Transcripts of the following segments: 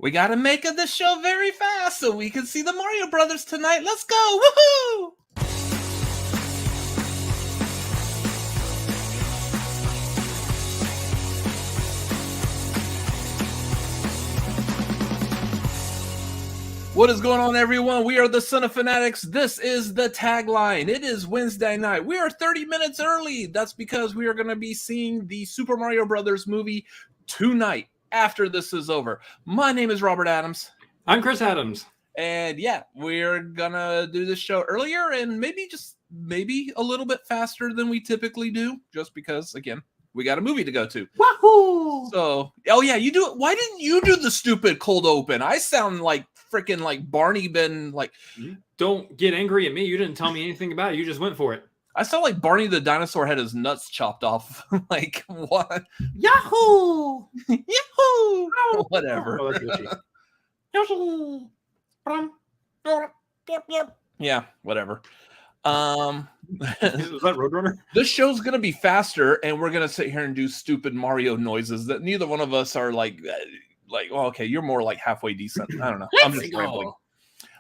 We got to make it this show very fast so we can see the Mario Brothers tonight. Let's go! Woohoo! What is going on, everyone? We are the Son of Fanatics. This is the Tagline. It is Wednesday night. We are 30 minutes early. That's because we are going to be seeing the Super Mario Brothers movie tonight after this is over. My name is Robert Adams. I'm Chris Adams. And yeah, we're going to do this show earlier and maybe a little bit faster than we typically do, just because, again, we got a movie to go to. Wahoo! So, oh yeah, you do it. Why didn't you do the stupid cold open? I sound like freaking like Barney been like. Don't get angry at me. You didn't tell me anything about it. You just went for it. I sound like Barney the dinosaur had his nuts chopped off. Like what? Yahoo! Yahoo! Whatever. Oh, that's Yeah, whatever. Was that Roadrunner? This show's gonna be faster, and we're gonna sit here and do stupid Mario noises that neither one of us are like. Well, okay, you're more like halfway decent. I don't know. I'm just rambling.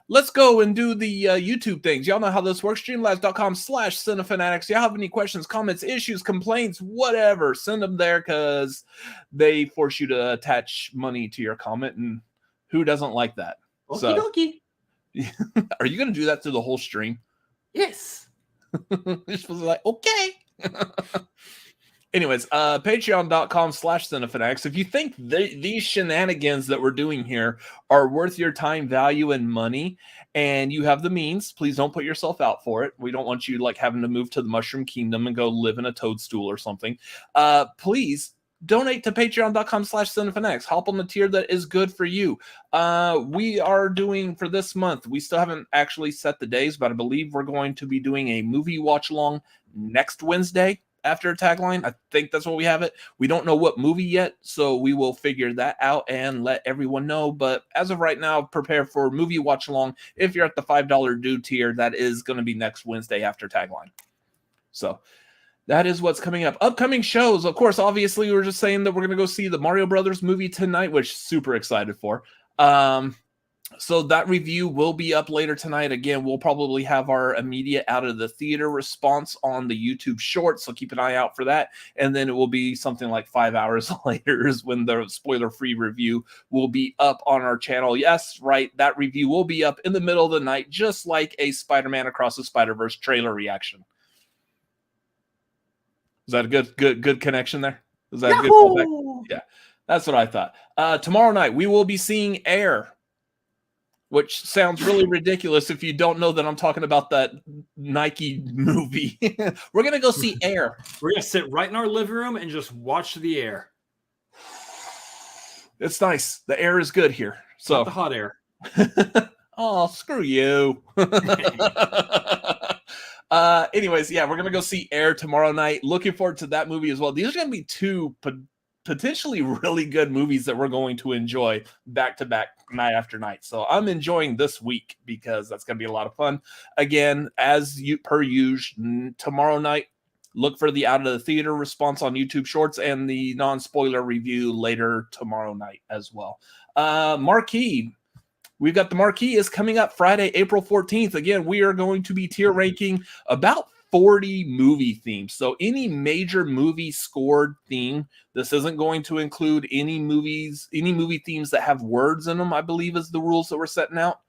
Let's go and do the YouTube things. Y'all know how this works. Streamlabs.com/cinefanatics. Y'all have any questions, comments, issues, complaints, whatever, send them there because they force you to attach money to your comment, and who doesn't like that? Okie So, are you going to do that through the whole stream? Yes. This was like, okay. Anyways, patreon.com/cinefanatics. If you think these shenanigans that we're doing here are worth your time, value, and money, and you have the means, please don't put yourself out for it. We don't want you like having to move to the Mushroom Kingdom and go live in a toadstool or something. Please donate to patreon.com/cinefanatics. Hop on the tier that is good for you. We are doing for this month, we still haven't actually set the days, but I believe we're going to be doing a movie watch along next Wednesday. After a Tagline, I think that's what we have it. We don't know what movie yet, so we will figure that out and let everyone know. But as of right now, prepare for movie watch along. If you're at the $5 due tier, that is going to be next Wednesday after Tagline. So that is what's coming up. Upcoming shows, of course, obviously, we were just saying that we're going to go see the Mario Brothers movie tonight, which super excited for. So that review will be up later tonight. Again, we'll probably have our immediate out of the theater response on the YouTube shorts, so keep an eye out for that. And then it will be something like 5 hours later is when the spoiler-free review will be up on our channel. Yes, right, that review will be up in the middle of the night, just like a Spider-Man Across the Spider-Verse trailer reaction. Is that a good connection there? Is that a good callback? Yeah, that's what I thought. Tomorrow night, we will be seeing Air, which sounds really ridiculous if you don't know that I'm talking about that Nike movie. We're going to go see Air. We're going to sit right in our living room and just watch the air. It's nice. The air is good here. So not the hot air. Oh, screw you. Anyways, yeah, we're going to go see Air tomorrow night. Looking forward to that movie as well. These are going to be two potentially really good movies that we're going to enjoy back to back, night after night. So I'm enjoying this week because that's going to be a lot of fun. Again, per usual, tomorrow night, look for the out of the theater response on YouTube Shorts and the non-spoiler review later tomorrow night as well. Marquee. We've got the Marquee is coming up Friday, April 14th. Again, we are going to be tier ranking about 40 movie themes. So any major movie scored theme, this isn't going to include any movie themes that have words in them, I believe is the rules that we're setting out.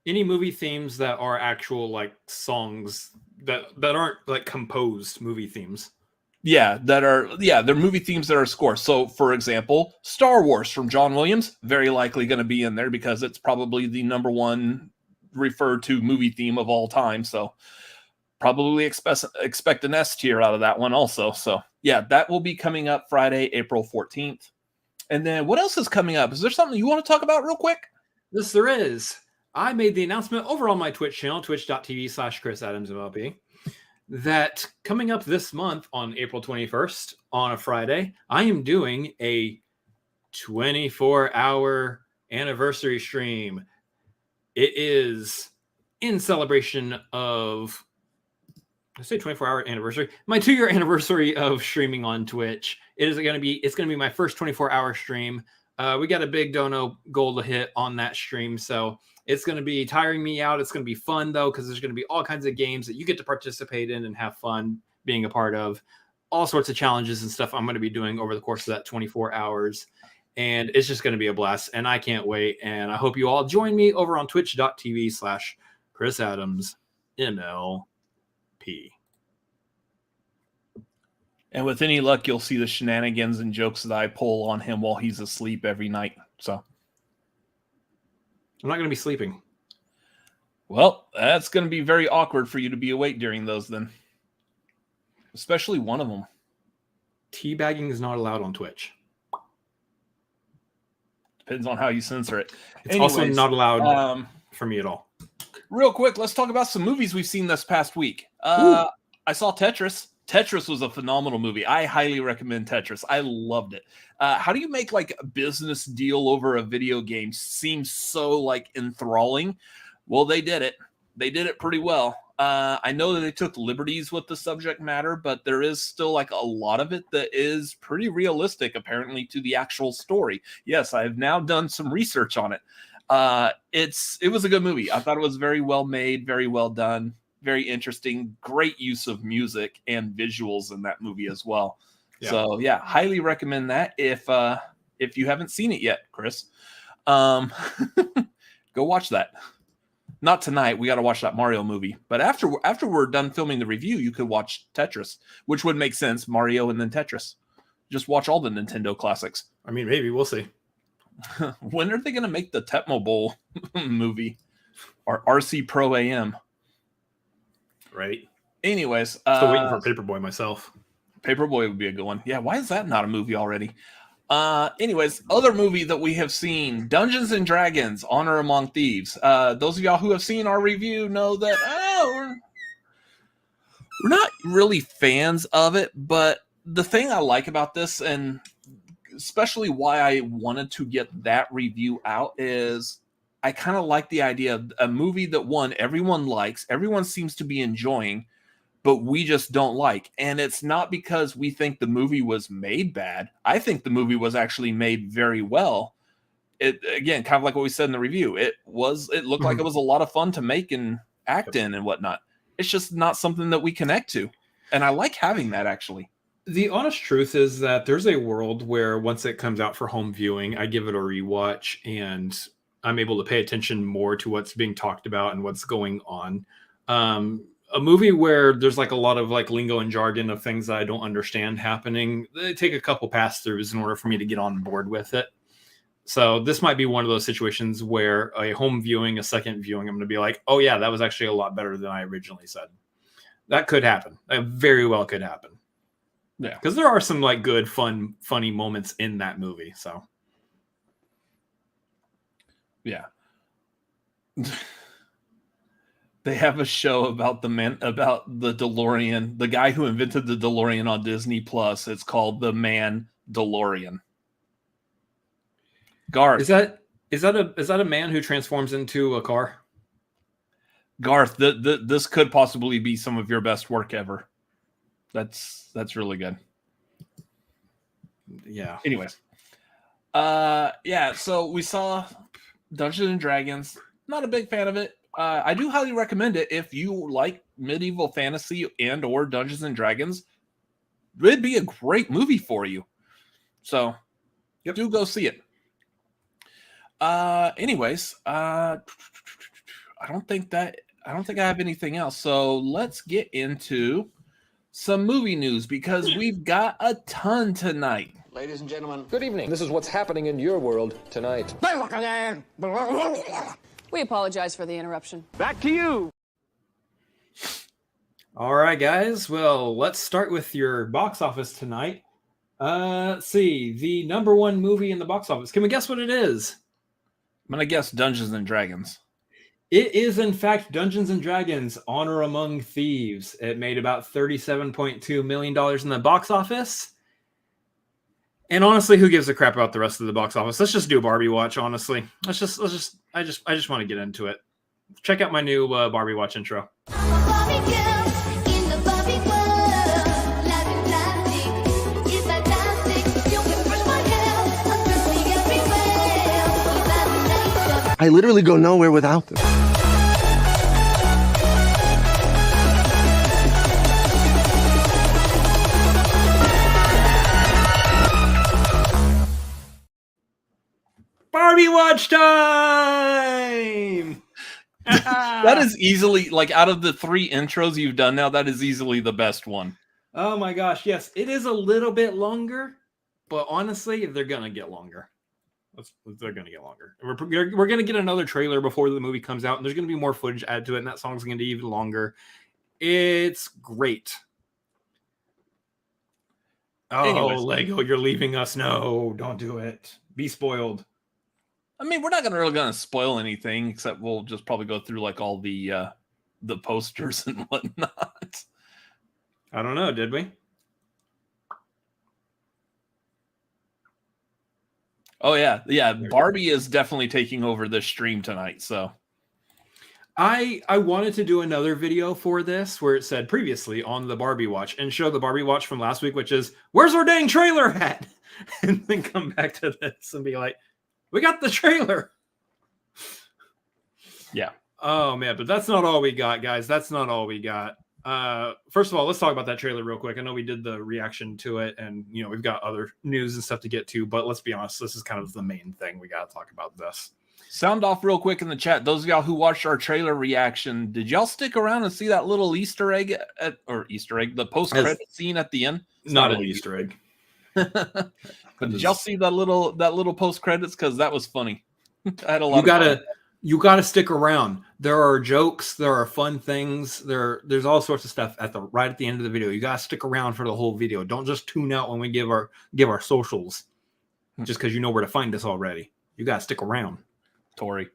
Any movie themes that are actual like songs that aren't like composed movie themes. Yeah, they're movie themes that are scored. So for example, Star Wars from John Williams, very likely going to be in there because it's probably the number one referred to movie theme of all time. So probably expect an S tier out of that one also. So yeah, that will be coming up Friday, April 14th. And then what else is coming up? Is there something you want to talk about real quick? Yes, there is. I made the announcement over on my Twitch channel, twitch.tv/ChrisAdamsMLP, that coming up this month on April 21st on a Friday, I am doing a 24-hour anniversary stream. It is in celebration of, I say 24-hour anniversary, my 2-year anniversary of streaming on Twitch. It's going to be my first 24-hour stream. We got a big dono goal to hit on that stream, so it's going to be tiring me out. It's going to be fun, though, because there's going to be all kinds of games that you get to participate in and have fun being a part of. All sorts of challenges and stuff I'm going to be doing over the course of that 24 hours. And it's just going to be a blast, and I can't wait. And I hope you all join me over on twitch.tv/ChrisAdamsMLP. And with any luck, you'll see the shenanigans and jokes that I pull on him while he's asleep every night. So I'm not going to be sleeping. Well, that's going to be very awkward for you to be awake during those then. Especially one of them. Teabagging is not allowed on Twitch. Depends on how you censor it. It's also not allowed for me at all. Real quick, let's talk about some movies we've seen this past week. I saw Tetris. Tetris was a phenomenal movie. I highly recommend Tetris. I loved it. How do you make like a business deal over a video game seem so like enthralling? Well, they did it. They did it pretty well. I know that they took liberties with the subject matter, but there is still like a lot of it that is pretty realistic, apparently, to the actual story. Yes, I have now done some research on it. It was a good movie. I thought it was very well made, very well done, very interesting, great use of music and visuals in that movie as well. Yeah. So yeah, highly recommend that if you haven't seen it yet, Chris. Go watch that. Not tonight. We got to watch that Mario movie. But after we're done filming the review, you could watch Tetris, which would make sense. Mario and then Tetris. Just watch all the Nintendo classics. I mean, maybe we'll see. When are they going to make the Tecmo Bowl movie or RC Pro AM? Right. Anyways, still waiting for Paperboy myself. Paperboy would be a good one. Yeah. Why is that not a movie already? Anyways, other movie that we have seen, Dungeons and Dragons: Honor Among Thieves. Those of y'all who have seen our review know that we're not really fans of it, but the thing I like about this, and especially why I wanted to get that review out, is I kind of like the idea of a movie that everyone likes, everyone seems to be enjoying, but we just don't like. And it's not because we think the movie was made bad. I think the movie was actually made very well. It, again, kind of like what we said in the review, it looked like it was a lot of fun to make and act in and whatnot. It's just not something that we connect to. And I like having that, actually. The honest truth is that there's a world where once it comes out for home viewing, I give it a rewatch and I'm able to pay attention more to what's being talked about and what's going on. A movie where there's like a lot of like lingo and jargon of things that I don't understand happening, they take a couple pass-throughs in order for me to get on board with it. So this might be one of those situations where a home viewing, a second viewing, I'm going to be like, oh yeah, that was actually a lot better than I originally said. That could happen. That very well could happen. Yeah. Because there are some like good, fun, funny moments in that movie. So. Yeah. They have a show about the DeLorean, the guy who invented the DeLorean on Disney Plus. It's called The Man DeLorean. Garth, is that a man who transforms into a car? Garth, this could possibly be some of your best work ever. That's really good. Yeah. Anyways, yeah. So we saw Dungeons and Dragons. Not a big fan of it. I do highly recommend it if you like medieval fantasy and or Dungeons and Dragons. It'd be a great movie for you. So, do go see it. Anyways, I don't think I have anything else. So let's get into some movie news because we've got a ton tonight. Ladies and gentlemen, good evening. This is what's happening in your world tonight. We apologize for the interruption. Back to you. All right, guys. Well, let's start with your box office tonight. Let's see. The number one movie in the box office. Can we guess what it is? I'm going to guess Dungeons and Dragons. It is, in fact, Dungeons and Dragons: Honor Among Thieves. It made about $37.2 million in the box office. And honestly, who gives a crap about the rest of the box office? Let's just do a Barbie watch, honestly. I just want to get into it. Check out my new Barbie watch intro. I literally go nowhere without them. Barbie watch time! That is easily, like, out of the 3 intros you've done now, that is easily the best one. Oh my gosh, yes. It is a little bit longer, but honestly, they're going to get longer. They're going to get longer. We're going to get another trailer before the movie comes out, and there's going to be more footage added to it, and that song's going to be even longer. It's great. Oh, Anyways. Lego, you're leaving us. No, don't do it. Be spoiled. I mean, we're not really going to spoil anything, except we'll just probably go through like all the posters and whatnot. I don't know. Did we? Oh yeah. Barbie is definitely taking over this stream tonight. So I wanted to do another video for this where it said previously on the Barbie watch and show the Barbie watch from last week, which is where's our dang trailer at? And then come back to this and be like, we got the trailer. Yeah. Oh man, but that's not all we got, guys. That's not all we got. First of all, let's talk about that trailer real quick. I know we did the reaction to it, and you know we've got other news and stuff to get to, but let's be honest, this is kind of the main thing we got to talk about. This sound off real quick in the chat. Those of y'all who watched our trailer reaction, did y'all stick around and see that little Easter egg the post credit scene at the end? It's not an Easter egg. But did y'all see that little post credits? Because that was funny. I had a lot. You gotta stick around. There are jokes, there are fun things, there's all sorts of stuff right at the end of the video. You gotta stick around for the whole video. Don't just tune out when we give our socials just because you know where to find us already. You gotta stick around. Tori.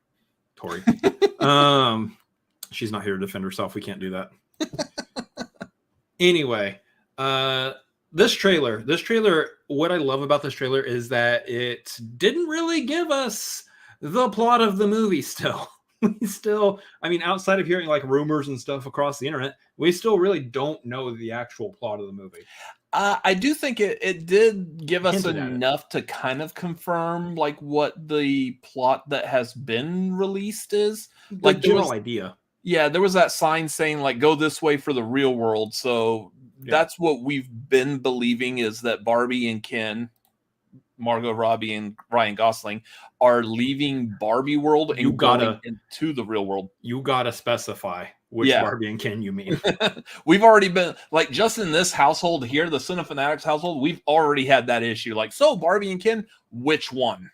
She's not here to defend herself. We can't do that. Anyway, this trailer, what I love about this trailer is that it didn't really give us the plot of the movie still. I mean, outside of hearing like rumors and stuff across the internet, we still really don't know the actual plot of the movie. I do think it did give us enough to kind of confirm like what the plot that has been released is. Like general idea. Yeah, there was that sign saying like go this way for the real world. So that's what we've been believing is that Barbie and Ken, Margot Robbie and Ryan Gosling are leaving Barbie world and going into the real world. You gotta specify which Barbie and Ken you mean. We've already been like just in this household here, the Cinefanatics household, we've already had that issue. Like, so Barbie and Ken, which one?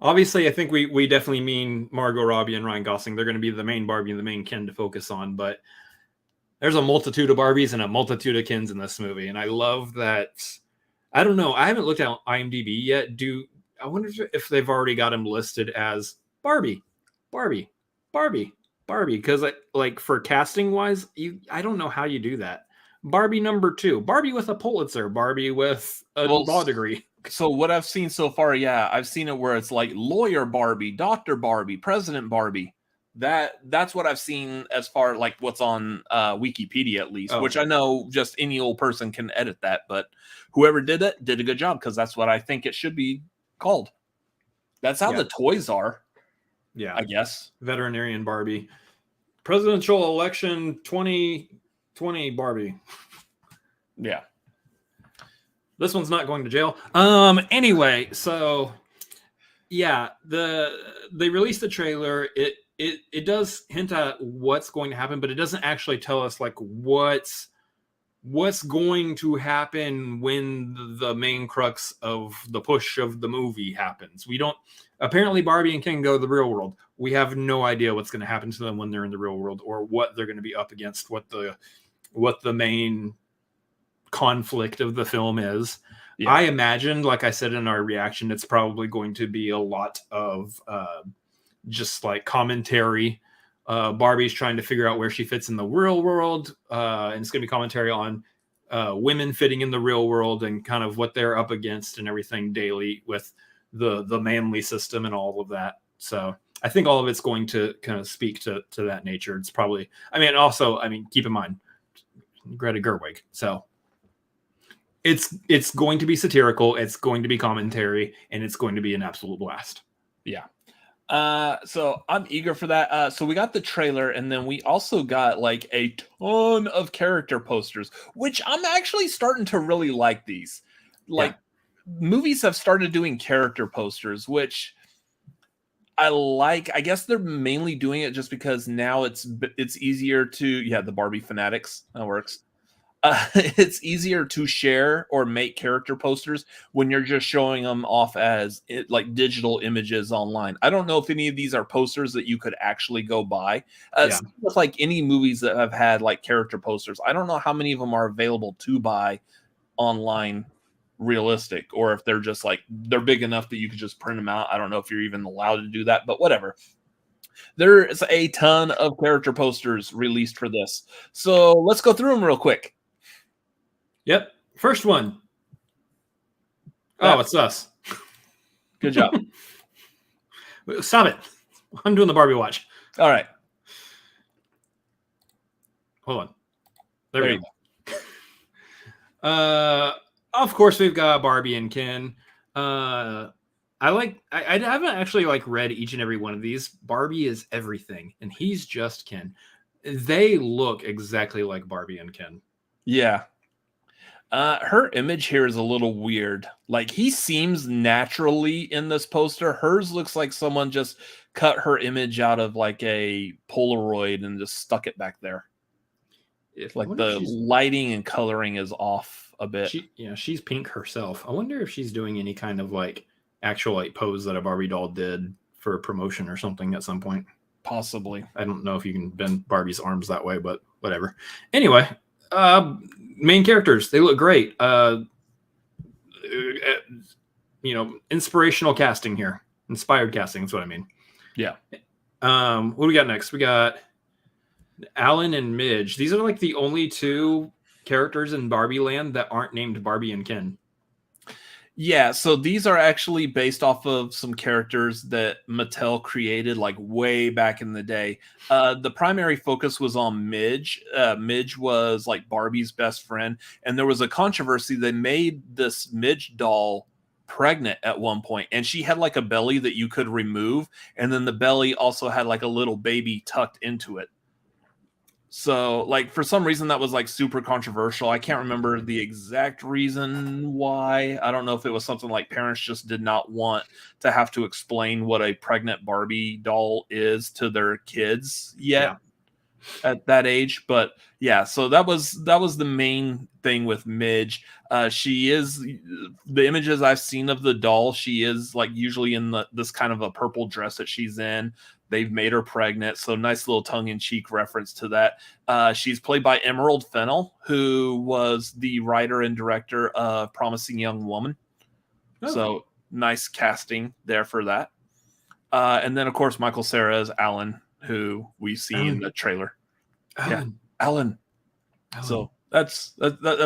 Obviously, I think we definitely mean Margot Robbie and Ryan Gosling. They're going to be the main Barbie and the main Ken to focus on, but there's a multitude of Barbies and a multitude of Kens in this movie, and I love that. I don't know. I haven't looked at IMDb yet. I wonder if they've already got him listed as Barbie. Because like for casting wise, I don't know how you do that. Barbie number 2, Barbie with a Pulitzer, Barbie with a law degree. So what I've seen so far, I've seen it where it's like lawyer Barbie, Dr. Barbie, President Barbie. That's what I've seen as far like what's on Wikipedia at least, which I know just any old person can edit that, but whoever did it did a good job because that's what I think it should be called. That's how the toys are. Yeah, I guess. Veterinarian Barbie. Presidential election 2020 Barbie. Yeah. This one's not going to jail. Anyway, so yeah, they released the trailer. It does hint at what's going to happen, but it doesn't actually tell us like what's going to happen when the main crux of the push of the movie happens. We don't. Apparently, Barbie and Ken go to the real world. We have no idea what's going to happen to them when they're in the real world, or what they're going to be up against. What the main conflict of the film is. Yeah. I imagine, like I said in our reaction, it's probably going to be a lot of just like commentary. Barbie's trying to figure out where she fits in the real world, and it's going to be commentary on women fitting in the real world and kind of what they're up against and everything daily with the manly system and all of that. So I think all of it's going to kind of speak to that nature. It's probably, keep in mind Greta Gerwig. So it's going to be satirical, it's going to be commentary, and it's going to be an absolute blast. Yeah. So I'm eager for that. So we got the trailer, and then we also got like a ton of character posters, which I'm actually starting to really like these. Like movies have started doing character posters, which I like. I guess they're mainly doing it just because now it's easier to the Barbie fanatics, that works. It's easier to share or make character posters when you're just showing them off as like digital images online. I don't know if any of these are posters that you could actually go buy. With like any movies that have had like character posters, I don't know how many of them are available to buy online realistic, or if they're just like they're big enough that you could just print them out. I don't know if you're even allowed to do that, but whatever. There's a ton of character posters released for this. So let's go through them real quick. Yep. First one. Oh, it's us. Good job. Stop it. I'm doing the Barbie watch. All right. Hold on. There we go. Of course, we've got Barbie and Ken. I haven't actually like read each and every one of these. Barbie is everything, and he's just Ken. They look exactly like Barbie and Ken. Yeah. Her image here is a little weird. Like he seems naturally in this poster. Hers looks like someone just cut her image out of like a Polaroid and just stuck it back there. Like the lighting and coloring is off a bit. She's pink herself. I wonder if she's doing any kind of like actual like pose that a Barbie doll did for promotion or something at some point. Possibly. I don't know if you can bend Barbie's arms that way, but whatever. Anyway, main characters, they look great. Inspirational casting here. Inspired casting is what I mean. Yeah. What do we got next? We got Alan and Midge. These are like the only two characters in Barbie Land that aren't named Barbie and Ken. Yeah, so these are actually based off of some characters that Mattel created like way back in the day. The primary focus was on Midge. Midge was like Barbie's best friend, and there was a controversy. They made this Midge doll pregnant at one point, and she had like a belly that you could remove, and then the belly also had like a little baby tucked into it. So, like, for some reason, that was, like, super controversial. I can't remember the exact reason why. I don't know if it was something like parents just did not want to have to explain what a pregnant Barbie doll is to their kids yet at that age. But, yeah, so that was the main thing with Midge. She is, the images I've seen of the doll, she is, like, usually in this kind of a purple dress that she's in. They've made her pregnant, so nice little tongue-in-cheek reference to that. She's played by Emerald Fennell, who was the writer and director of Promising Young Woman. Oh. So nice casting there for that. And then, of course, Michael Cera as Alan, who we see in the trailer. Alan. So that's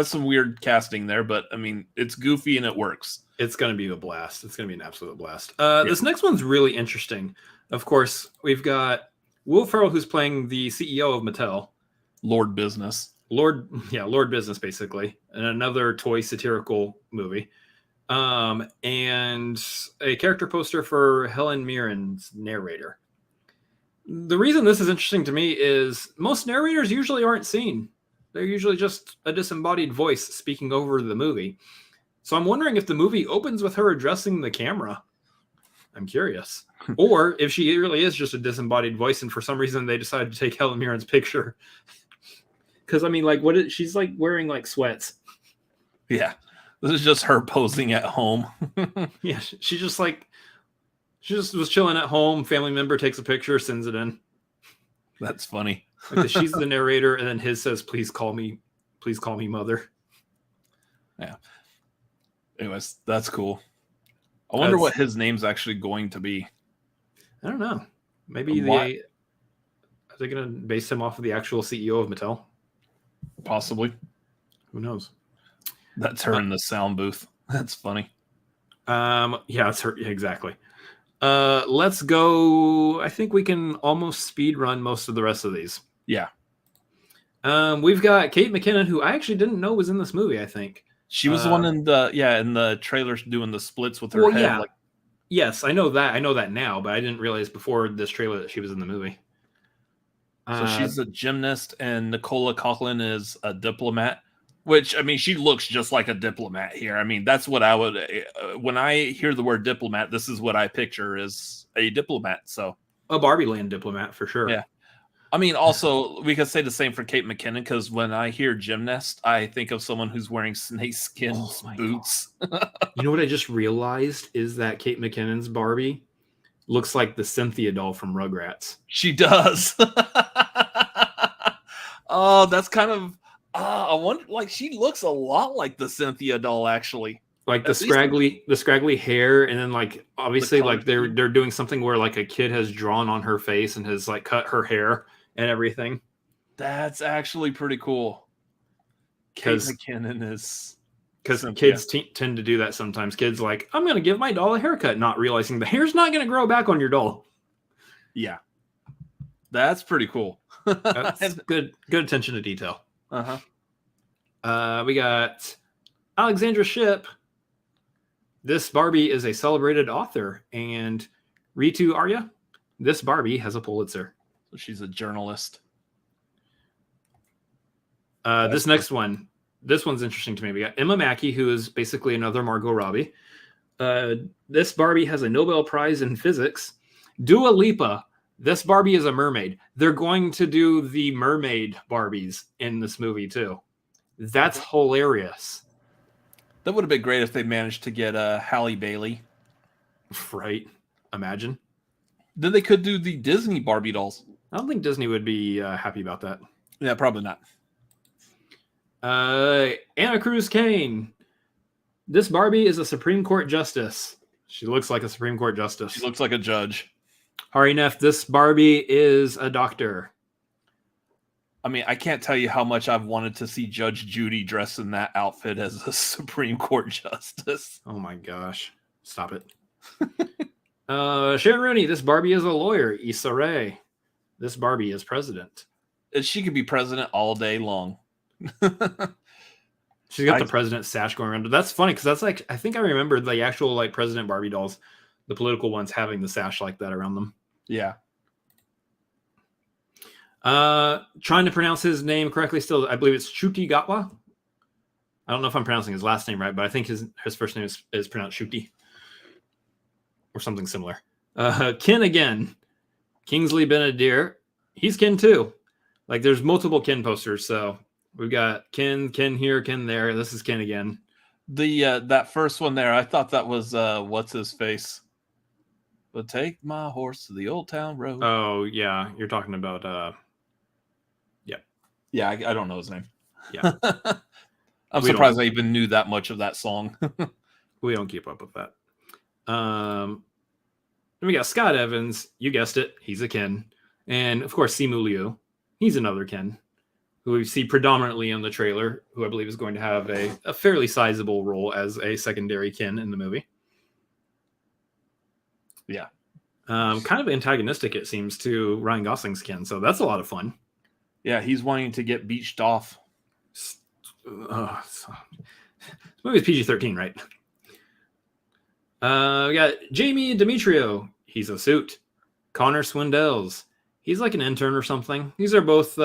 some weird casting there, but I mean, it's goofy and it works. It's going to be a blast. It's going to be an absolute blast. This next one's really interesting. Of course, we've got Will Ferrell, who's playing the CEO of Mattel. Lord Business. Lord Business, basically. And another toy satirical movie. And a character poster for Helen Mirren's narrator. The reason this is interesting to me is most narrators usually aren't seen. They're usually just a disembodied voice speaking over the movie. So I'm wondering if the movie opens with her addressing the camera. I'm curious. Or if she really is just a disembodied voice and for some reason they decided to take Helen Mirren's picture. Because, I mean, like, she's like wearing like sweats. Yeah. This is just her posing at home. Yeah. She just was chilling at home. Family member takes a picture, sends it in. That's funny. Like she's the narrator, and then his says, please call me mother. Yeah. Anyways, that's cool. I wonder what his name's actually going to be. I don't know. Maybe are they going to base him off of the actual CEO of Mattel? Possibly. Who knows? That's her in the sound booth. That's funny. Yeah, it's her. Exactly. Let's go. I think we can almost speed run most of the rest of these. Yeah. We've got Kate McKinnon, who I actually didn't know was in this movie, I think. She was the one in the trailers doing the splits with her head. Yeah. Yes, I know that. I know that now, but I didn't realize before this trailer that she was in the movie. So she's a gymnast, and Nicola Coughlan is a diplomat. Which, I mean, she looks just like a diplomat here. I mean, that's what I would, when I hear the word diplomat, this is what I picture as a diplomat. So a Barbie Land diplomat for sure. Yeah. I mean, also, we could say the same for Kate McKinnon, because when I hear gymnast, I think of someone who's wearing snakeskin boots. You know what I just realized is that Kate McKinnon's Barbie looks like the Cynthia doll from Rugrats. She does. Oh, that's kind of... I wonder, like, she looks a lot like the Cynthia doll, actually. Like the scraggly hair, and then like obviously like they're doing something where like a kid has drawn on her face and has like cut her hair and everything. That's actually pretty cool. Kate McKinnon is... Because kids tend to do that sometimes. Kids like, I'm going to give my doll a haircut, not realizing the hair's not going to grow back on your doll. Yeah. That's pretty cool. That's good attention to detail. We got Alexandra Shipp. This Barbie is a celebrated author, and Ritu Arya. This Barbie has a Pulitzer. So she's a journalist. This next one, this one's interesting to me. We got Emma Mackey, who is basically another Margot Robbie. This Barbie has a Nobel Prize in physics. Dua Lipa. This Barbie is a mermaid. They're going to do the mermaid Barbies in this movie too. That's hilarious. That would have been great if they managed to get Halle Bailey. Right. Imagine. Then they could do the Disney Barbie dolls. I don't think Disney would be happy about that. Yeah, probably not. Anna Cruz Kane. This Barbie is a Supreme Court justice. She looks like a Supreme Court justice. She looks like a judge. Hari Neff, this Barbie is a doctor. I mean, I can't tell you how much I've wanted to see Judge Judy dressed in that outfit as a Supreme Court justice. Oh my gosh. Stop it. Sharon Rooney, this Barbie is a lawyer. Issa Rae, this Barbie is president. She could be president all day long. She's got the president sash going around. That's funny because that's like, I think I remember the actual like President Barbie dolls, the political ones, having the sash like that around them. Yeah. Trying to pronounce his name correctly still. I believe it's Shuti Gatwa. I don't know if I'm pronouncing his last name right, but I think his first name is pronounced Shuti or something similar. Ken again. Kingsley Benadir. He's Ken too. Like there's multiple Ken posters, so we've got Ken here, Ken there. This is Ken again. The that first one there, I thought that was what's his face. But take my horse to the old town road. Oh yeah, you're talking about yeah, I don't know his name. Yeah. I'm surprised I even knew that much of that song. We don't keep up with that. Then we got Scott Evans. You guessed it. He's a Ken. And, of course, Simu Liu. He's another Ken, who we see predominantly in the trailer, who I believe is going to have a fairly sizable role as a secondary Ken in the movie. Yeah. Kind of antagonistic, it seems, to Ryan Gosling's Ken. So that's a lot of fun. Yeah, he's wanting to get beached off. This movie's PG-13, right? We got Jamie Demetrio. He's a suit. Connor Swindells. He's like an intern or something. These are both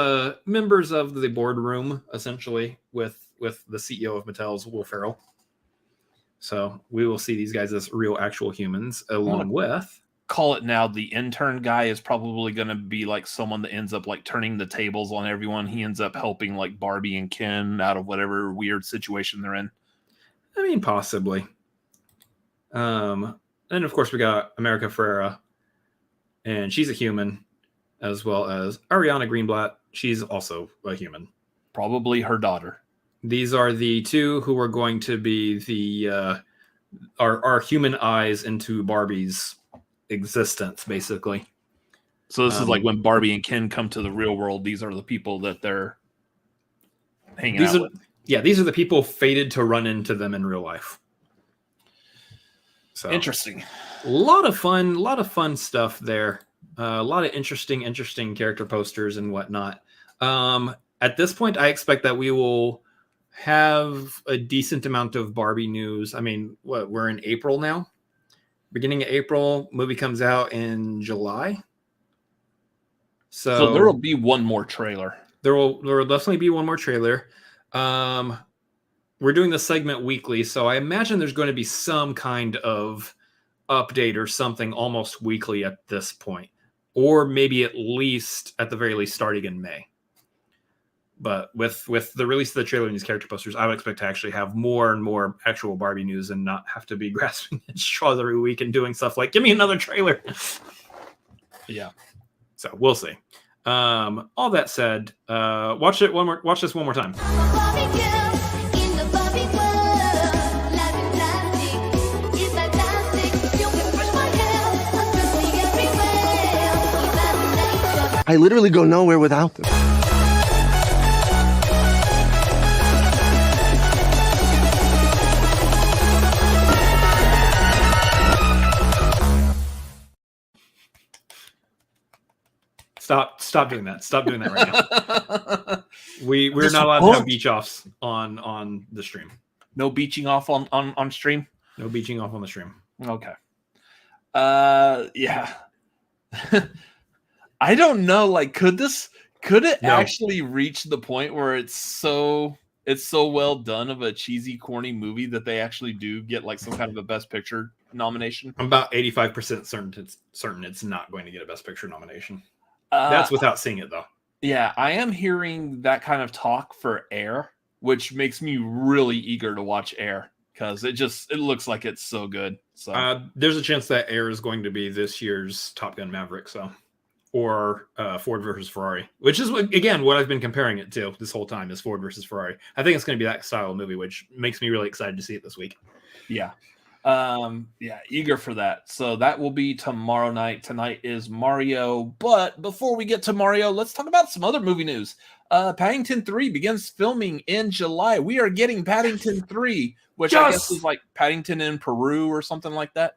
members of the boardroom, essentially, with the CEO of Mattel's Will Ferrell. So we will see these guys as real, actual humans, along with... Call it now, the intern guy is probably going to be like someone that ends up like turning the tables on everyone. He ends up helping like Barbie and Ken out of whatever weird situation they're in. I mean, possibly. And of course we got America Ferrera, and she's a human, as well as Ariana Greenblatt. She's also a human. Probably her daughter. These are the two who are going to be the our human eyes into Barbie's existence, basically. So this is like when Barbie and Ken come to the real world. These are the people that they're hanging out with. Yeah, these are the people fated to run into them in real life. So interesting. A lot of fun stuff there. A lot of interesting character posters and whatnot. At this point, I expect that we will have a decent amount of Barbie news. I mean, we're in April now. Beginning of April, movie comes out in July. So there will be one more trailer. There will definitely be one more trailer. We're doing this segment weekly, so I imagine there's going to be some kind of update or something almost weekly at this point, or maybe at the very least starting in May. But with the release of the trailer and these character posters, I would expect to actually have more and more actual Barbie news and not have to be grasping at straws every week and doing stuff like, give me another trailer. Yeah. So we'll see. All that said, watch this one more time. I literally go nowhere without them. Stop doing that. Stop doing that right now. We're not allowed to have beach offs on the stream. No beaching off on stream? No beaching off on the stream. Okay. Yeah. I don't know. Like, could it actually reach the point where it's so well done of a cheesy, corny movie that they actually do get like some kind of a Best Picture nomination? I'm about 85% certain it's not going to get a Best Picture nomination. That's without seeing it, though. Yeah, I am hearing that kind of talk for Air, which makes me really eager to watch Air because it looks like it's so good. So there's a chance that Air is going to be this year's Top Gun Maverick, or Ford versus Ferrari, which is what I've been comparing it to this whole time is Ford versus Ferrari. I think it's going to be that style of movie, which makes me really excited to see it this week. Yeah. Eager for that. So that will be tomorrow night. Tonight is Mario. But before we get to Mario, let's talk about some other movie news. Paddington 3 begins filming in July. We are getting Paddington 3, which I guess is like Paddington in Peru or something like that.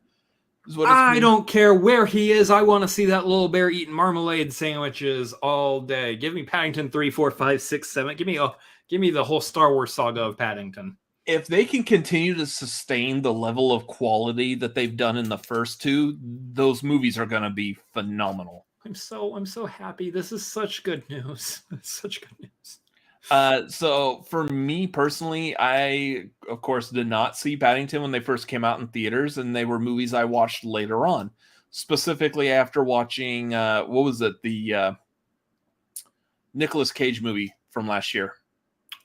I don't care where he is. I want to see that little bear eating marmalade sandwiches all day. Give me Paddington 3, 4, 5, 6, 7. Give me the whole Star Wars saga of Paddington. If they can continue to sustain the level of quality that they've done in the first two, those movies are going to be phenomenal. I'm so happy. This is such good news. It's such good news. So for me personally, I of course did not see Paddington when they first came out in theaters, and they were movies I watched later on. Specifically after watching the Nicolas Cage movie from last year,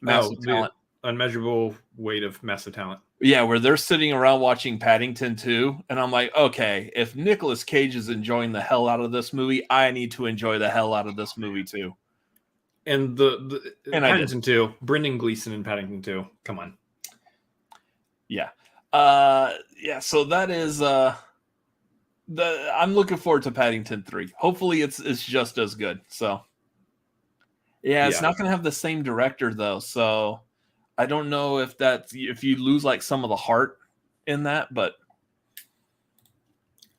Massive Talent. Unmeasurable weight of massive talent. Yeah, where they're sitting around watching Paddington 2, and I'm like, okay, if Nicolas Cage is enjoying the hell out of this movie, I need to enjoy the hell out of this movie too. And the Paddington 2, Brendan Gleeson in Paddington 2. Come on. Yeah. So that is I'm looking forward to Paddington 3. Hopefully it's just as good. So it's not gonna have the same director though, so I don't know if you lose like some of the heart in that, but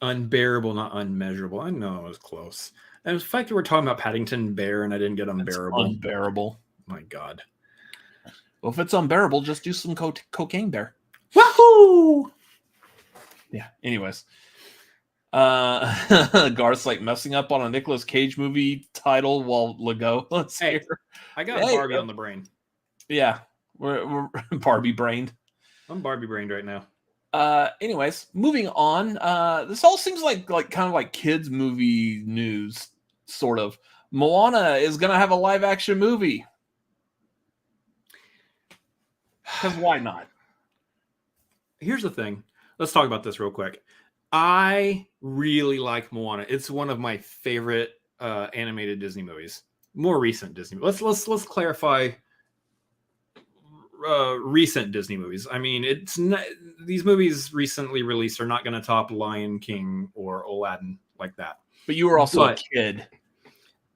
unbearable, not unmeasurable. I know it was close. And the fact that we're talking about Paddington Bear and I didn't get unbearable. It's unbearable. My God. Well, if it's unbearable, just do some cocaine bear. Wahoo! Yeah. Anyways, Garth's like messing up on a Nicolas Cage movie title while Lego. I got Barbie on the brain. Yeah. We're Barbie brained. I'm Barbie brained right now. Anyways, moving on. This all seems like kind of like kids movie news, sort of. Moana is gonna have a live action movie. Because why not? Here's the thing. Let's talk about this real quick. I really like Moana. It's one of my favorite animated Disney movies. More recent Disney. Let's clarify. Recent Disney movies. I mean, it's not, these movies recently released are not going to top Lion King or Aladdin like that. But you were also a kid.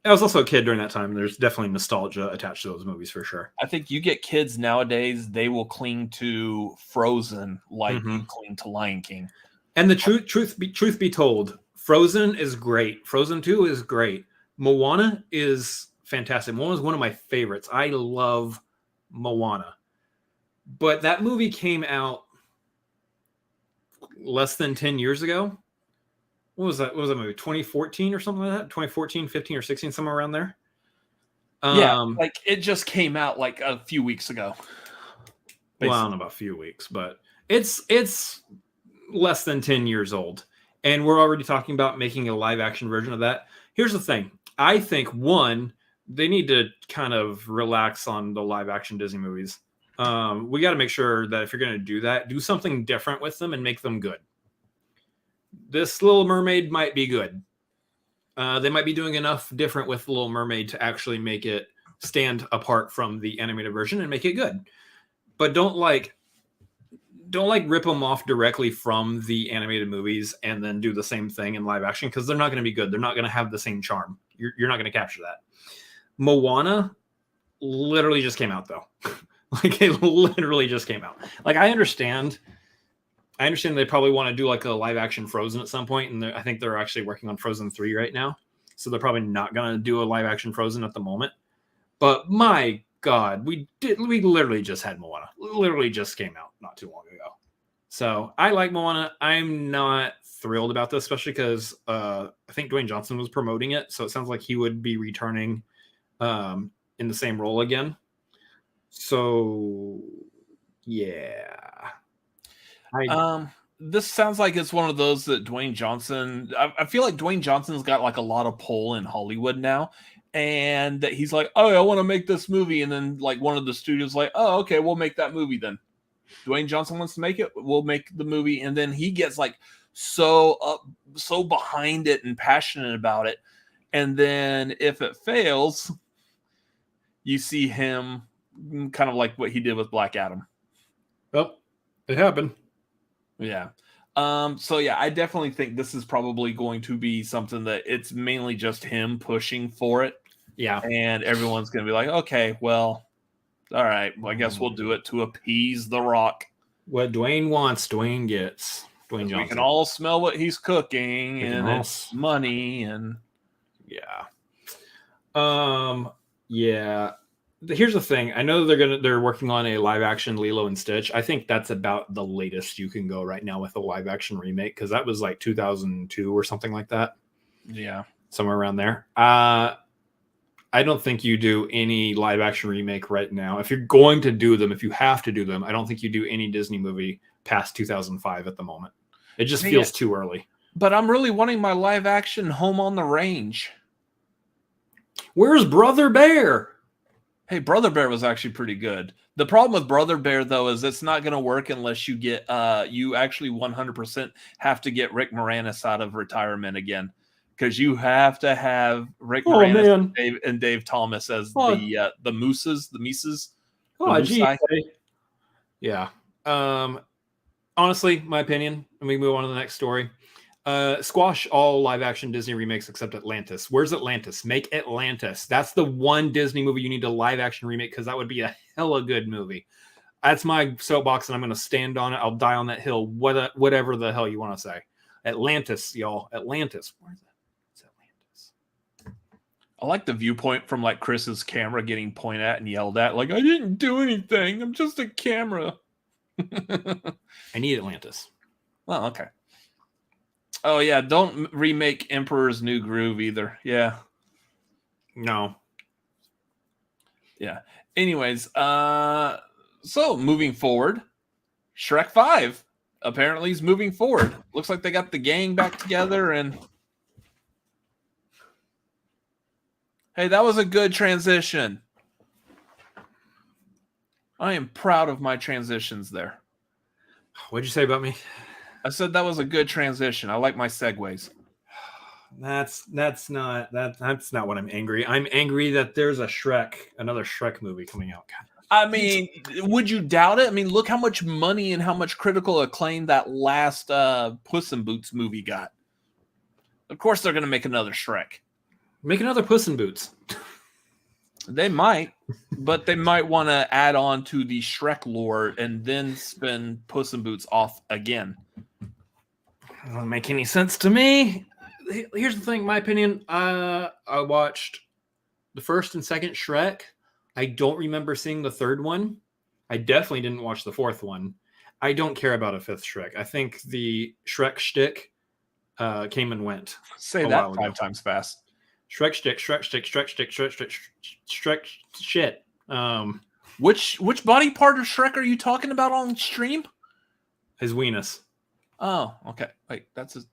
I was also a kid during that time. There's definitely nostalgia attached to those movies for sure. I think you get kids nowadays, they will cling to Frozen like you cling to Lion King. And the truth be told, Frozen is great. Frozen 2 is great. Moana is fantastic. Moana is one of my favorites. I love Moana. But that movie came out less than 10 years ago. What was that? What was that movie? 2014 or something like that? 2014, 15 or 16, somewhere around there. Yeah, like it just came out like a few weeks ago. Well, I don't know about a few weeks, but it's less than 10 years old. And we're already talking about making a live action version of that. Here's the thing. I think, one, they need to kind of relax on the live action Disney movies. We got to make sure that if you're going to do that, do something different with them and make them good. This Little Mermaid might be good. They might be doing enough different with Little Mermaid to actually make it stand apart from the animated version and make it good. But don't rip them off directly from the animated movies and then do the same thing in live action, because they're not going to be good. They're not going to have the same charm. You're not going to capture that. Moana literally just came out though. Like it literally just came out. Like I understand they probably want to do like a live action Frozen at some point, and I think they're actually working on Frozen 3 right now. So they're probably not going to do a live action Frozen at the moment. But my God, we literally just had Moana. Literally just came out not too long ago. So I like Moana. I'm not thrilled about this, especially because I think Dwayne Johnson was promoting it. So it sounds like he would be returning in the same role again. So yeah. This sounds like it's one of those that Dwayne Johnson, I feel like Dwayne Johnson's got like a lot of pull in Hollywood now, and that he's like, oh, I want to make this movie. And then like one of the studios like, oh, okay, we'll make that movie then. Dwayne Johnson wants to make it, we'll make the movie. And then he gets like so behind it and passionate about it. And then if it fails, you see him kind of like what he did with Black Adam. Well, it happened. Yeah. So yeah, I definitely think this is probably going to be something that it's mainly just him pushing for it. Yeah. And everyone's going to be like, okay, well, all right, well, I guess we'll do it to appease The Rock. What Dwayne wants, Dwayne gets. Dwayne Johnson. We can all smell what he's cooking, and it's money, and yeah. Yeah. Here's the thing. I know they're working on a live action Lilo and Stitch. I think that's about the latest you can go right now with a live action remake, because that was like 2002 or something like that. Yeah, somewhere around there. I don't think you do any live action remake right now. If you're going to do them, if you have to do them, I don't think you do any Disney movie past 2005 at the moment. It just feels too early. But I'm really wanting my live action Home on the Range. Where's Brother Bear? Hey, Brother Bear was actually pretty good. The problem with Brother Bear, though, is it's not going to work unless you get you actually 100% have to get Rick Moranis out of retirement again, because you have to have Rick Moranis and Dave Thomas as the Mises. Oh, gee. Yeah. Honestly, my opinion. Let me move on to the next story. Squash all live action Disney remakes except Atlantis. Where's Atlantis? Make Atlantis. That's the one Disney movie you need a live action remake, because that would be a hella good movie. That's my soapbox, and I'm going to stand on it. I'll die on that hill. Whatever the hell you want to say. Atlantis, y'all. Atlantis. Where's that? It's Atlantis. I like the viewpoint from like Chris's camera getting pointed at and yelled at. Like, I didn't do anything. I'm just a camera. I need Atlantis. Well, okay. Oh, yeah. Don't remake Emperor's New Groove either. Yeah. No. Yeah. Anyways, so moving forward, Shrek 5 apparently is moving forward. Looks like they got the gang back together, and hey, that was a good transition. I am proud of my transitions there. What'd you say about me? I said that was a good transition. I like my segues. That's not what I'm angry. I'm angry that there's another Shrek movie coming out. God. I mean, would you doubt it? I mean, look how much money and how much critical acclaim that last Puss in Boots movie got. Of course, they're going to make another Shrek. Make another Puss in Boots. They might, but they might want to add on to the Shrek lore and then spin Puss in Boots off again. Doesn't make any sense to me. Here's the thing, my opinion. I watched the first and second Shrek. I don't remember seeing the third one. I definitely didn't watch the fourth one. I don't care about a fifth Shrek. I think the Shrek shtick came and went. Say a that while 5 ago. times fast. Shrek shtick, Shrek shtick, Shrek shtick, Shrek shtick, Shrek shit. Which body part of Shrek are you talking about on stream? His weenus. Oh, okay. Wait, that's his.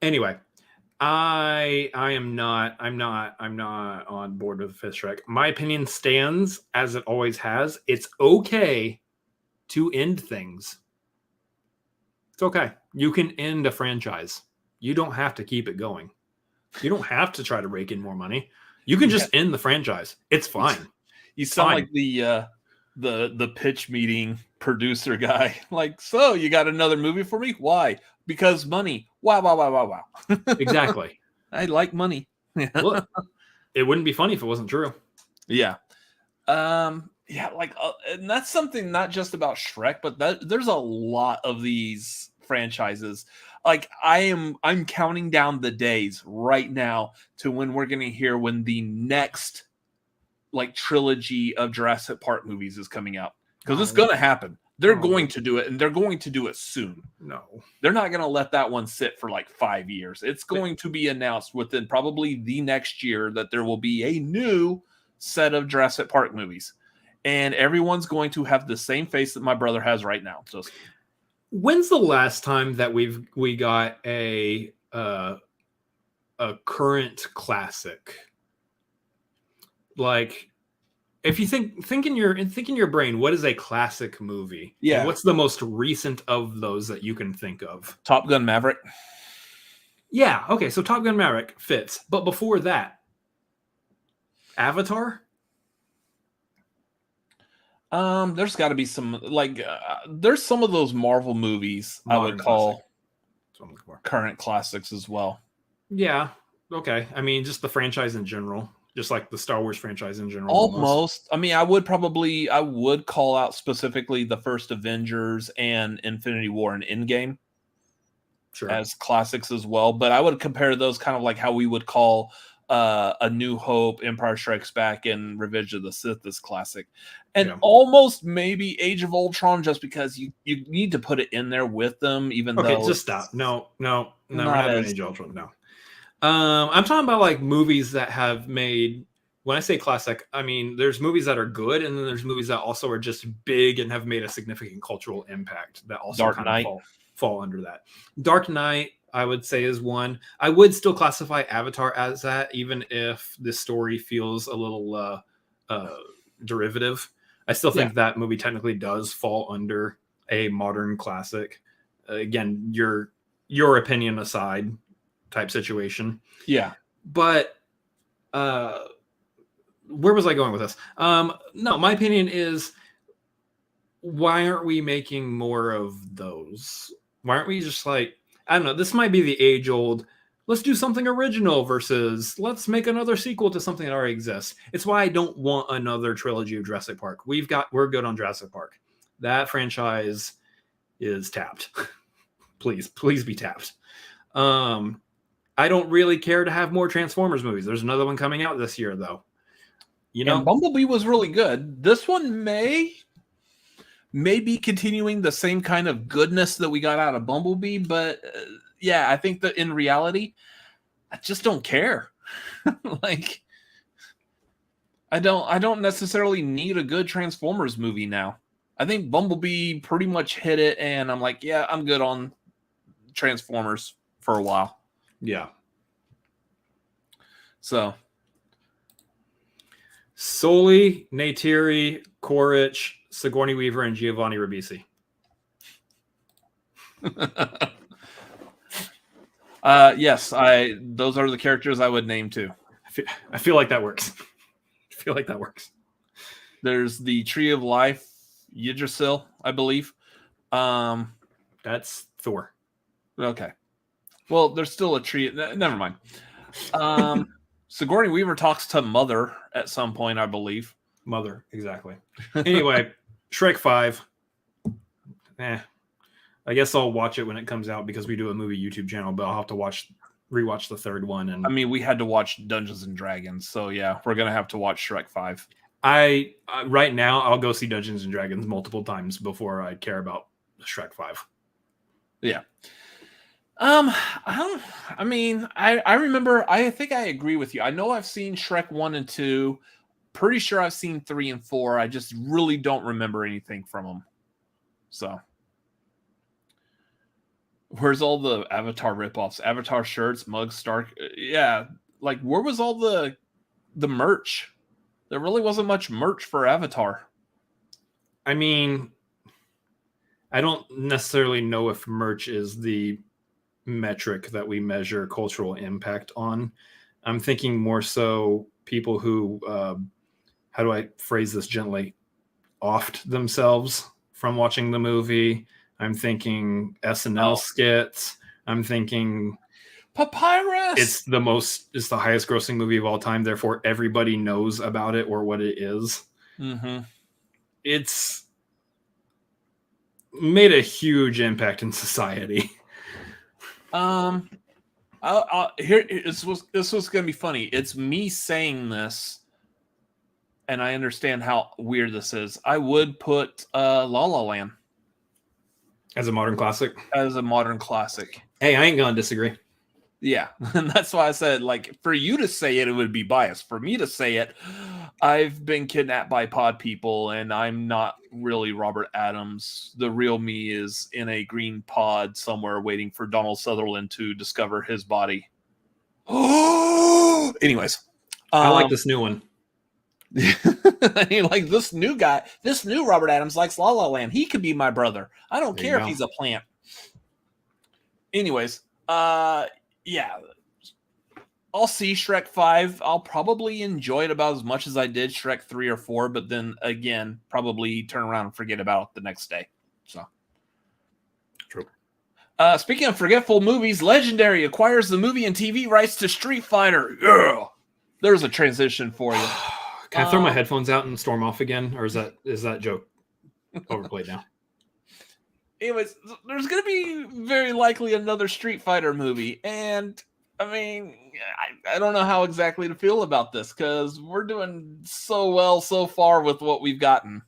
Anyway, I'm not on board with the fifth Shrek. My opinion stands as it always has. It's okay to end things. It's okay. You can end a franchise. You don't have to keep it going. You don't have to try to rake in more money. You can just end the franchise. It's fine. You sound Fine. like the pitch meeting producer guy. Like, so you got another movie for me? Why? Because money. Wow. Exactly. I like money. Look, it wouldn't be funny if it wasn't true. Yeah. Yeah, like and that's something not just about Shrek, but there's a lot of these franchises. Like I'm counting down the days right now to when we're going to hear when the next like trilogy of Jurassic Park movies is coming out, because it's going to happen. They're going to do it, and they're going to do it soon. No. They're not going to let that one sit for like 5 years. It's going to be announced within probably the next year that there will be a new set of Jurassic Park movies. And everyone's going to have the same face that my brother has right now. Just When's the last time that we got a current classic? Like, if you think in your brain, what is a classic movie? Yeah. And what's the most recent of those that you can think of? Top Gun Maverick. Yeah. Okay. So Top Gun Maverick fits, but before that, Avatar. There's got to be some like there's some of those Marvel movies I would call current classics as well. Yeah. Okay. I mean, just the franchise in general, just like the Star Wars franchise in general. Almost. I mean, I would call out specifically the first Avengers and Infinity War and Endgame as classics as well. But I would compare those kind of like how we would call A New Hope, Empire Strikes Back, and Revenge of the Sith as classic. And almost maybe Age of Ultron, just because you need to put it in there with them, even though just stop. No, we're not doing Age of Ultron. No. I'm talking about like movies that have made, when I say classic, I mean there's movies that are good, and then there's movies that also are just big and have made a significant cultural impact that also Dark Knight fall under that. Dark Knight, I would say, is one. I would still classify Avatar as that, even if the story feels a little derivative. I still think that movie technically does fall under a modern classic. Again, your opinion aside, type situation. Yeah. But where was I going with this? No, my opinion is, why aren't we making more of those? Why aren't we just like, I don't know, this might be the age old, let's do something original versus let's make another sequel to something that already exists. It's why I don't want another trilogy of Jurassic Park. We're good on Jurassic Park. That franchise is tapped. Please be tapped. I don't really care to have more Transformers movies. There's another one coming out this year, though. You know, and Bumblebee was really good. This one may be continuing the same kind of goodness that we got out of Bumblebee, but yeah, I think that in reality, I just don't care. Like, I don't necessarily need a good Transformers movie now. I think Bumblebee pretty much hit it, and I'm like, yeah, I'm good on Transformers for a while. Yeah. So Soli, Neytiri, Quaritch, Sigourney Weaver, and Giovanni Ribisi. Yes, those are the characters I would name too. I feel like that works. There's the Tree of Life, Yggdrasil, I believe. That's Thor. Okay. Well, there's still a tree. Never mind. Sigourney Weaver talks to Mother at some point, I believe. Mother, exactly. Anyway, Shrek 5. I guess I'll watch it when it comes out because we do a movie YouTube channel, but I'll have to rewatch the third one. And I mean, we had to watch Dungeons and Dragons, so yeah, we're gonna have to watch Shrek 5. Right now I'll go see Dungeons and Dragons multiple times before I care about Shrek 5. Yeah. I mean, I remember, I think I agree with you. I know I've seen Shrek 1 and 2. Pretty sure I've seen 3 and 4. I just really don't remember anything from them. So, where's all the Avatar ripoffs? Avatar shirts, mugs, Stark. Yeah, like where was all the merch? There really wasn't much merch for Avatar. I mean, I don't necessarily know if merch is the metric that we measure cultural impact on. I'm thinking more so people who, how do I phrase this gently, offed themselves from watching the movie. I'm thinking SNL skits. I'm thinking Papyrus. It's the highest grossing movie of all time. Therefore, everybody knows about it or what it is. Mm-hmm. It's made a huge impact in society. This was gonna be funny. It's me saying this, and I understand how weird this is. I would put La La Land as a modern classic. Hey, I ain't gonna disagree. Yeah, and that's why I said, like, for you to say it, it would be biased. For me to say it, I've been kidnapped by pod people, and I'm not really Robert Adams. The real me is in a green pod somewhere waiting for Donald Sutherland to discover his body. Anyways. I like this new one. Like this new guy, this new Robert Adams likes La La Land. He could be my brother. I don't care if he's a plant. Anyways, yeah, I'll see Shrek 5. I'll probably enjoy it about as much as I did Shrek 3 or 4, but then again, probably turn around and forget about it the next day. So, true. Speaking of forgetful movies, Legendary acquires the movie and TV rights to Street Fighter. Yeah, there's a transition for you. Can I throw my headphones out and storm off again, or is that joke overplayed now? Anyways, there's going to be very likely another Street Fighter movie. And, I mean, I don't know how exactly to feel about this because we're doing so well so far with what we've gotten.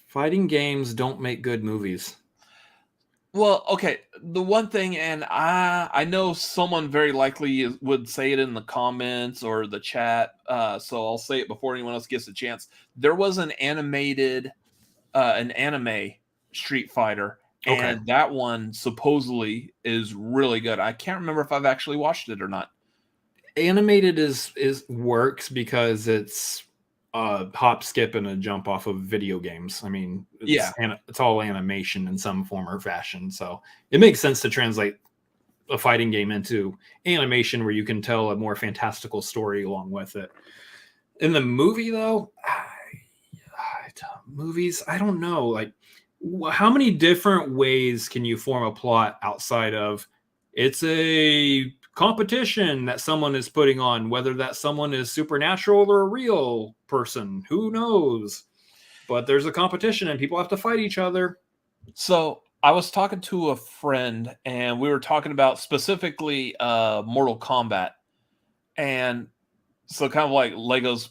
Fighting games don't make good movies. Well, okay, the one thing, and I know someone very likely would say it in the comments or the chat, so I'll say it before anyone else gets a chance. There was an anime Street Fighter, and that one supposedly is really good. I can't remember if I've actually watched it or not. Animated is works because it's a hop, skip, and a jump off of video games. I mean, it's all animation in some form or fashion, so it makes sense to translate a fighting game into animation where you can tell a more fantastical story along with it. In the movie, though, movies, I don't know, like, how many different ways can you form a plot outside of it's a competition that someone is putting on, whether that someone is supernatural or a real person, who knows? But there's a competition and people have to fight each other. So I was talking to a friend and we were talking about specifically Mortal Kombat. And so kind of like Lego's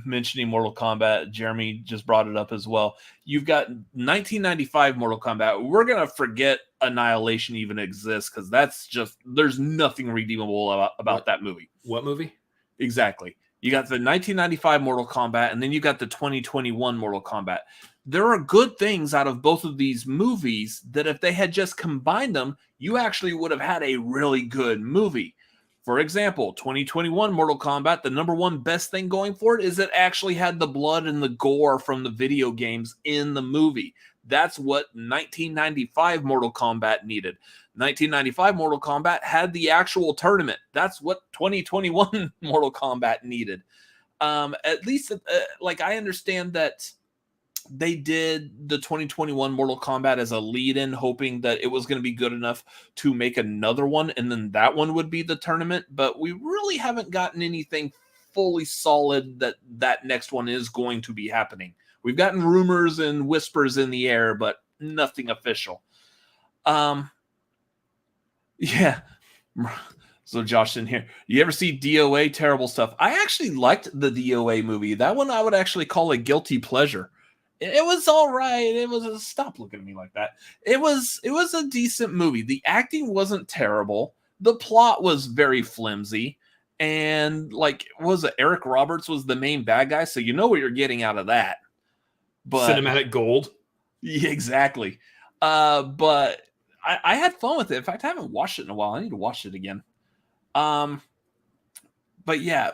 mentioning Mortal Kombat, Jeremy just brought it up as well. You've got 1995 Mortal Kombat. We're going to forget Annihilation even exists because that's just, there's nothing redeemable about that movie. What movie? Exactly. You got the 1995 Mortal Kombat, and then you got the 2021 Mortal Kombat. There are good things out of both of these movies that if they had just combined them, you actually would have had a really good movie. For example, 2021 Mortal Kombat, the number one best thing going for it is it actually had the blood and the gore from the video games in the movie. That's what 1995 Mortal Kombat needed. 1995 Mortal Kombat had the actual tournament. That's what 2021 Mortal Kombat needed. At least, like, I understand that they did the 2021 Mortal Kombat as a lead-in, hoping that it was going to be good enough to make another one, and then that one would be the tournament. But we really haven't gotten anything fully solid that next one is going to be happening. We've gotten rumors and whispers in the air, but nothing official. Yeah. So Josh in here. You ever see DOA? Terrible stuff. I actually liked the DOA movie. That one I would actually call a guilty pleasure. It was all right. It was stop looking at me like that. It was a decent movie. The acting wasn't terrible. The plot was very flimsy. And like, was it Eric Roberts was the main bad guy? So you know what you're getting out of that. But Cinematic gold. Yeah, exactly. But I had fun with it. In fact, I haven't watched it in a while. I need to watch it again. But yeah,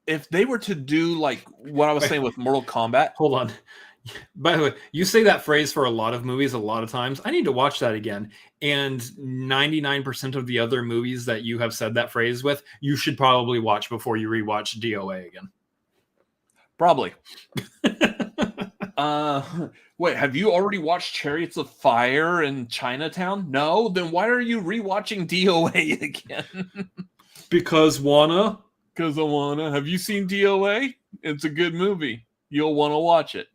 if they were to do like what I was saying with Mortal Kombat. Hold on. By the way, you say that phrase for a lot of movies a lot of times. I need to watch that again. And 99% of the other movies that you have said that phrase with, you should probably watch before you rewatch DOA again. Probably. Wait, have you already watched Chariots of Fire and Chinatown? No? Then why are you rewatching DOA again? Because wanna. Because I wanna. Have you seen DOA? It's a good movie. You'll want to watch it.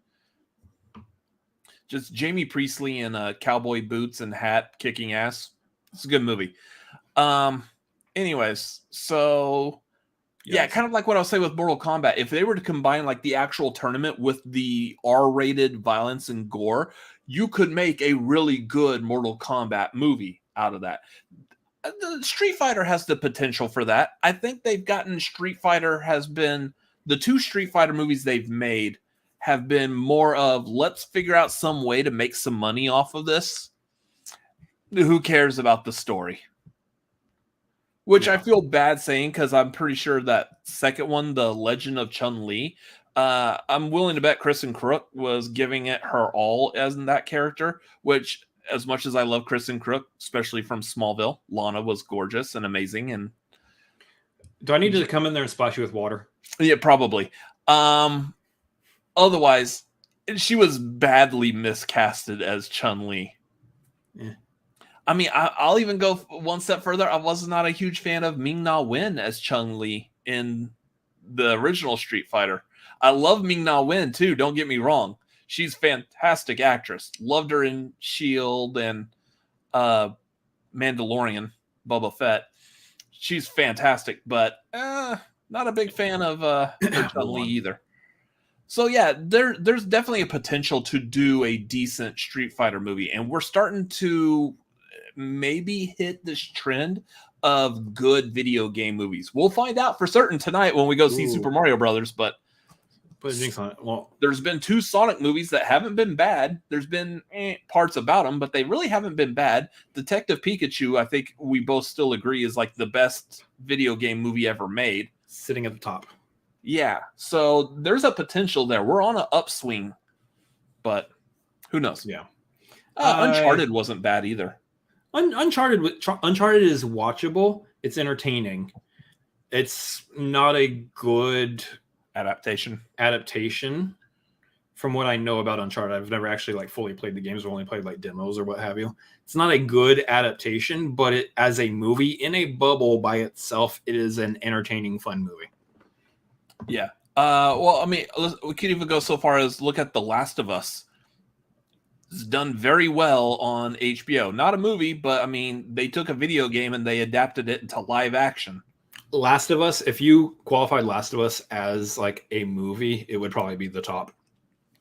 Just Jamie Priestley in cowboy boots and hat kicking ass. It's a good movie. Anyways, so yeah, kind of like what I was saying with Mortal Kombat. If they were to combine like the actual tournament with the R-rated violence and gore, you could make a really good Mortal Kombat movie out of that. The Street Fighter has the potential for that. I think they've gotten Street Fighter has been the two Street Fighter movies they've made have been more of let's figure out some way to make some money off of this. Who cares about the story? Which I feel bad saying because I'm pretty sure that second one, The Legend of Chun-Li, I'm willing to bet Kristen Crook was giving it her all as in that character, which as much as I love Kristen Crook, especially from Smallville, Lana was gorgeous and amazing. And do I need to come in there and splash you with water? Yeah, probably. Otherwise, she was badly miscasted as Chun-Li. Yeah. I mean, I'll even go one step further. I was not a huge fan of Ming-Na Wen as Chun-Li in the original Street Fighter. I love Ming-Na Wen too, don't get me wrong. She's a fantastic actress. Loved her in S.H.I.E.L.D. and Mandalorian, Boba Fett. She's fantastic, but not a big fan of Chun-Li either. So yeah, there's definitely a potential to do a decent Street Fighter movie, and we're starting to maybe hit this trend of good video game movies. We'll find out for certain tonight when we go see Super Mario Brothers, but there's been two Sonic movies that haven't been bad. There's been parts about them, but they really haven't been bad. Detective Pikachu, I think we both still agree, is like the best video game movie ever made. Sitting at the top. Yeah, so there's a potential there. We're on an upswing, but who knows? Yeah. Uncharted wasn't bad either. Uncharted is watchable. It's entertaining. It's not a good adaptation. From what I know about Uncharted, I've never actually like fully played the games. I've only played like demos or what have you. It's not a good adaptation, but it as a movie in a bubble by itself, it is an entertaining, fun movie. Yeah. Well, I mean, we could even go so far as look at The Last of Us. It's done very well on HBO. Not a movie, but I mean, they took a video game and they adapted it into live action. Last of Us, if you qualified Last of Us as like a movie, it would probably be the top.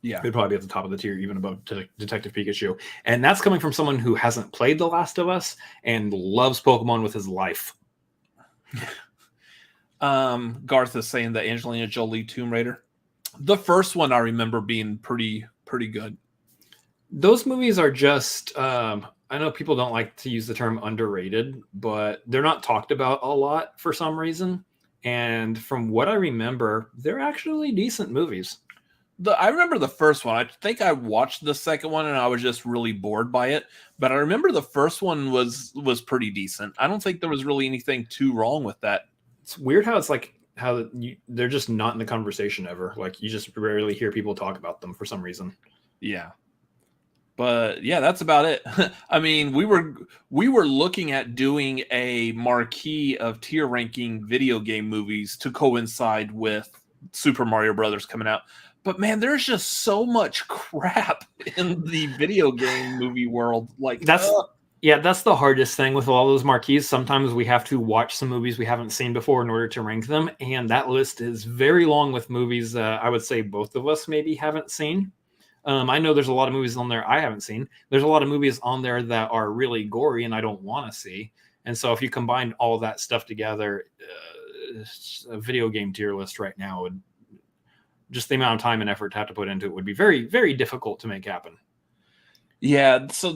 Yeah. It would probably be at the top of the tier, even above Detective Pikachu. And that's coming from someone who hasn't played The Last of Us and loves Pokemon with his life. Garth is saying that Angelina Jolie Tomb Raider. The first one I remember being pretty good. Those movies are just, I know people don't like to use the term underrated, but they're not talked about a lot for some reason. And from what I remember, they're actually decent movies. I remember the first one. I think I watched the second one and I was just really bored by it. But I remember the first one was pretty decent. I don't think there was really anything too wrong with that. It's weird how it's like they're just not in the conversation ever. Like you just rarely hear people talk about them for some reason. Yeah. But yeah, that's about it. I mean, we were looking at doing a marquee of tier ranking video game movies to coincide with Super Mario Brothers coming out. But man, there's just so much crap in the video game movie world. Like Yeah, that's the hardest thing with all those marquees. Sometimes we have to watch some movies we haven't seen before in order to rank them, and that list is very long with movies that I would say both of us maybe haven't seen. I know there's a lot of movies on there I haven't seen. There's a lot of movies on there that are really gory and I don't want to see. And so if you combine all of that stuff together, a video game tier list right now would just the amount of time and effort to have to put into it would be very, very difficult to make happen. Yeah, so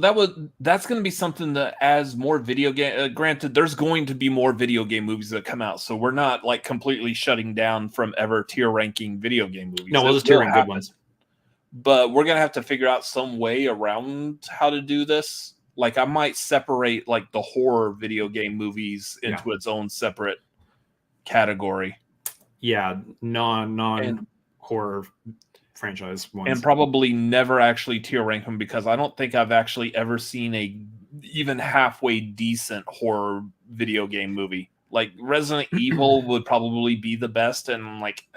that's going to be something that as more video game, granted, there's going to be more video game movies that come out, so we're not like completely shutting down from ever tier ranking video game movies. No, we'll just tier rank good ones. But we're going to have to figure out some way around how to do this. Like I might separate like the horror video game movies into its own separate category. Yeah, non horror franchise ones. And probably never actually tier rank them because I don't think I've actually ever seen a even halfway decent horror video game movie. Like Resident Evil would probably be the best, and like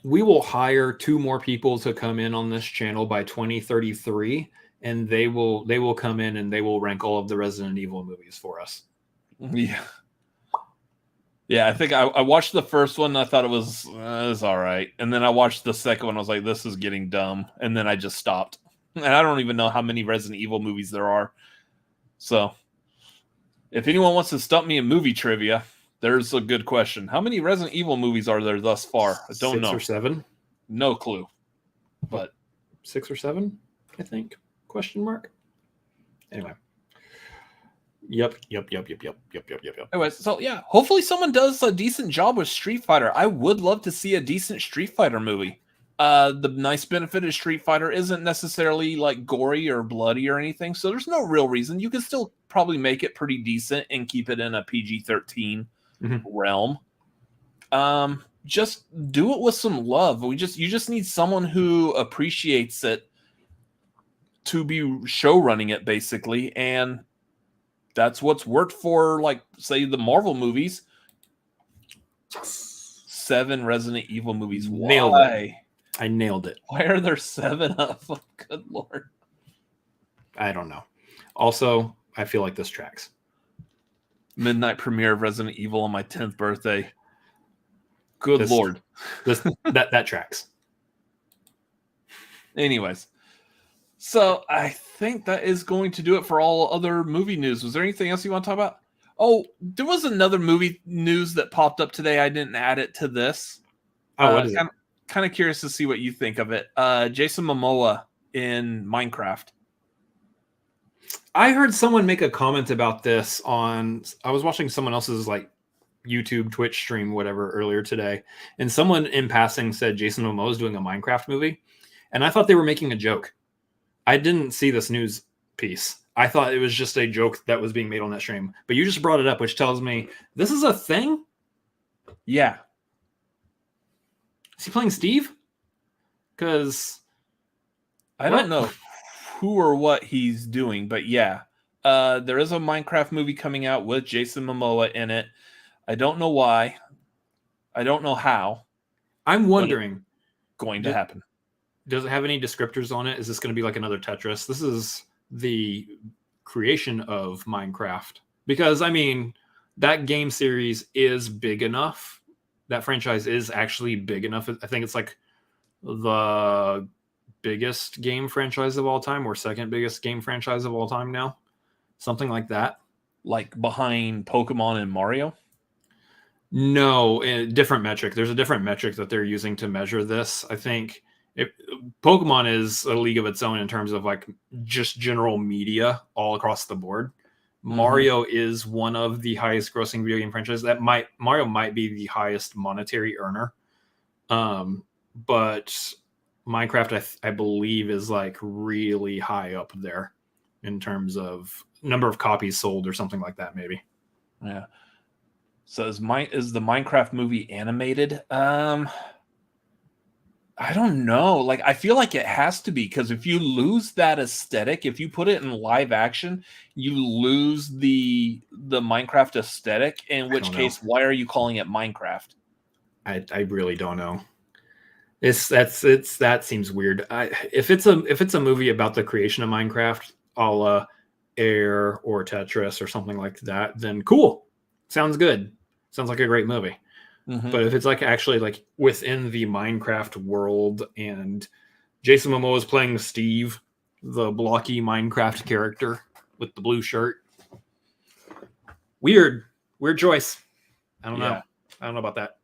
we will hire 2 more people to come in on this channel by 2033, and they will come in and they will rank all of the Resident Evil movies for us. Yeah, I think I watched the first one. And I thought it was all right. And then I watched the second one. I was like, this is getting dumb. And then I just stopped. And I don't even know how many Resident Evil movies there are. So if anyone wants to stump me in movie trivia, there's a good question. How many Resident Evil movies are there thus far? I don't know. 6 or 7? No clue. But 6 or 7, I think. Question mark. Anyway. Yep. Anyways, so yeah, hopefully someone does a decent job with Street Fighter. I would love to see a decent Street Fighter movie. The nice benefit of Street Fighter isn't necessarily like gory or bloody or anything, so there's no real reason. You can still probably make it pretty decent and keep it in a PG-13 realm. Just do it with some love. You just need someone who appreciates it to be show running it, basically, and that's what's worked for, like, say, the Marvel movies. 7 Resident Evil movies. Nailed it. I nailed it. Why are there 7 of them? Good Lord. I don't know. Also, I feel like this tracks. Midnight premiere of Resident Evil on my 10th birthday. Good Lord. That tracks. Anyways. So I think that is going to do it for all other movie news. Was there anything else you want to talk about? Oh, there was another movie news that popped up today. I didn't add it to this. Oh, what is it? Kind of curious to see what you think of it. Jason Momoa in Minecraft. I heard someone make a comment about this I was watching someone else's like YouTube, Twitch stream, whatever, earlier today. And someone in passing said Jason Momoa is doing a Minecraft movie. And I thought they were making a joke. I didn't see this news piece. I thought it was just a joke that was being made on that stream. But you just brought it up, which tells me this is a thing? Yeah. Is he playing Steve? Because I don't know who or what he's doing, but yeah. There is a Minecraft movie coming out with Jason Momoa in it. I don't know why. I don't know how. I'm wondering. Going to happen. Does it have any descriptors on it? Is this going to be like another Tetris? This is the creation of Minecraft. Because, I mean, that game series is big enough. That franchise is actually big enough. I think it's like the biggest game franchise of all time or second biggest game franchise of all time now. Something like that. Like behind Pokemon and Mario? No, a different metric. There's a different metric that they're using to measure this. I think Pokemon is a league of its own in terms of like just general media all across the board. Mario is one of the highest grossing video game franchises. Mario might be the highest monetary earner. But Minecraft, I believe, is like really high up there in terms of number of copies sold or something like that, maybe. Yeah. So is the Minecraft movie animated? I don't know. Like, I feel like it has to be, because if you lose that aesthetic, if you put it in live action, you lose the Minecraft aesthetic. In which case, why are you calling it Minecraft? I really don't know. That seems weird. If it's a movie about the creation of Minecraft, Air or Tetris or something like that, then cool. Sounds good. Sounds like a great movie. Mhm. But if it's like actually like within the Minecraft world and Jason Momoa is playing Steve, the blocky Minecraft character with the blue shirt, weird choice. I don't know. I don't know about that.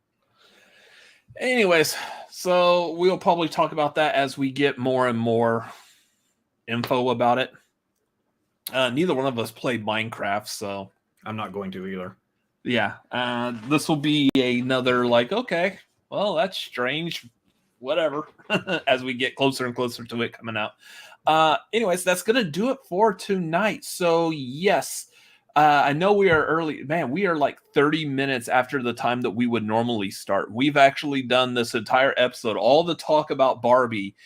Anyways, so we'll probably talk about that as we get more and more info about it. Neither one of us played Minecraft, so I'm not going to either. yeah, this will be another like, okay, well, that's strange, whatever, as we get closer and closer to it coming out. Anyways, that's going to do it for tonight. So yes, I know we are early. Man, we are like 30 minutes after the time that we would normally start. We've actually done this entire episode, all the talk about Barbie,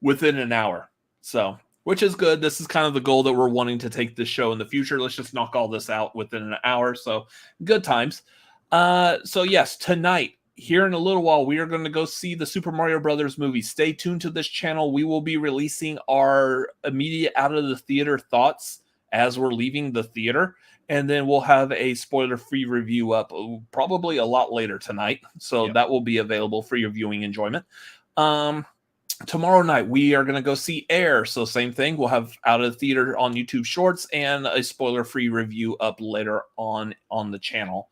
within an hour. So, which is good. This is kind of the goal that we're wanting to take this show in the future. Let's just knock all this out within an hour. So good times. So yes, tonight, here in a little while, we are going to go see the Super Mario Brothers movie. Stay tuned to this channel. We will be releasing our immediate out of the theater thoughts as we're leaving the theater. And then we'll have a spoiler-free review up probably a lot later tonight. So that will be available for your viewing enjoyment. Tomorrow night, we are going to go see Air. So same thing. We'll have out of the theater on YouTube Shorts and a spoiler-free review up later on the channel.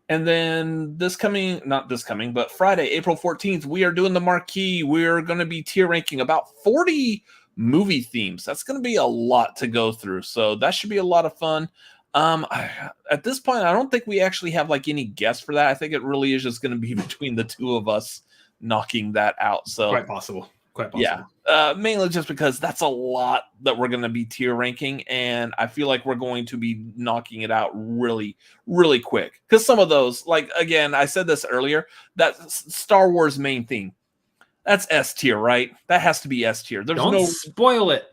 And then but Friday, April 14th, we are doing the marquee. We're going to be tier ranking about 40 movie themes. That's going to be a lot to go through. So that should be a lot of fun. At this point, I don't think we actually have like any guests for that. I think it really is just going to be between the two of us knocking that out. So Quite possible. Yeah, mainly just because that's a lot that we're going to be tier ranking, and I feel like we're going to be knocking it out really, really quick. Because some of those, like, again, I said this earlier, that Star Wars main theme, that's S tier, right? That has to be S tier. Don't spoil it.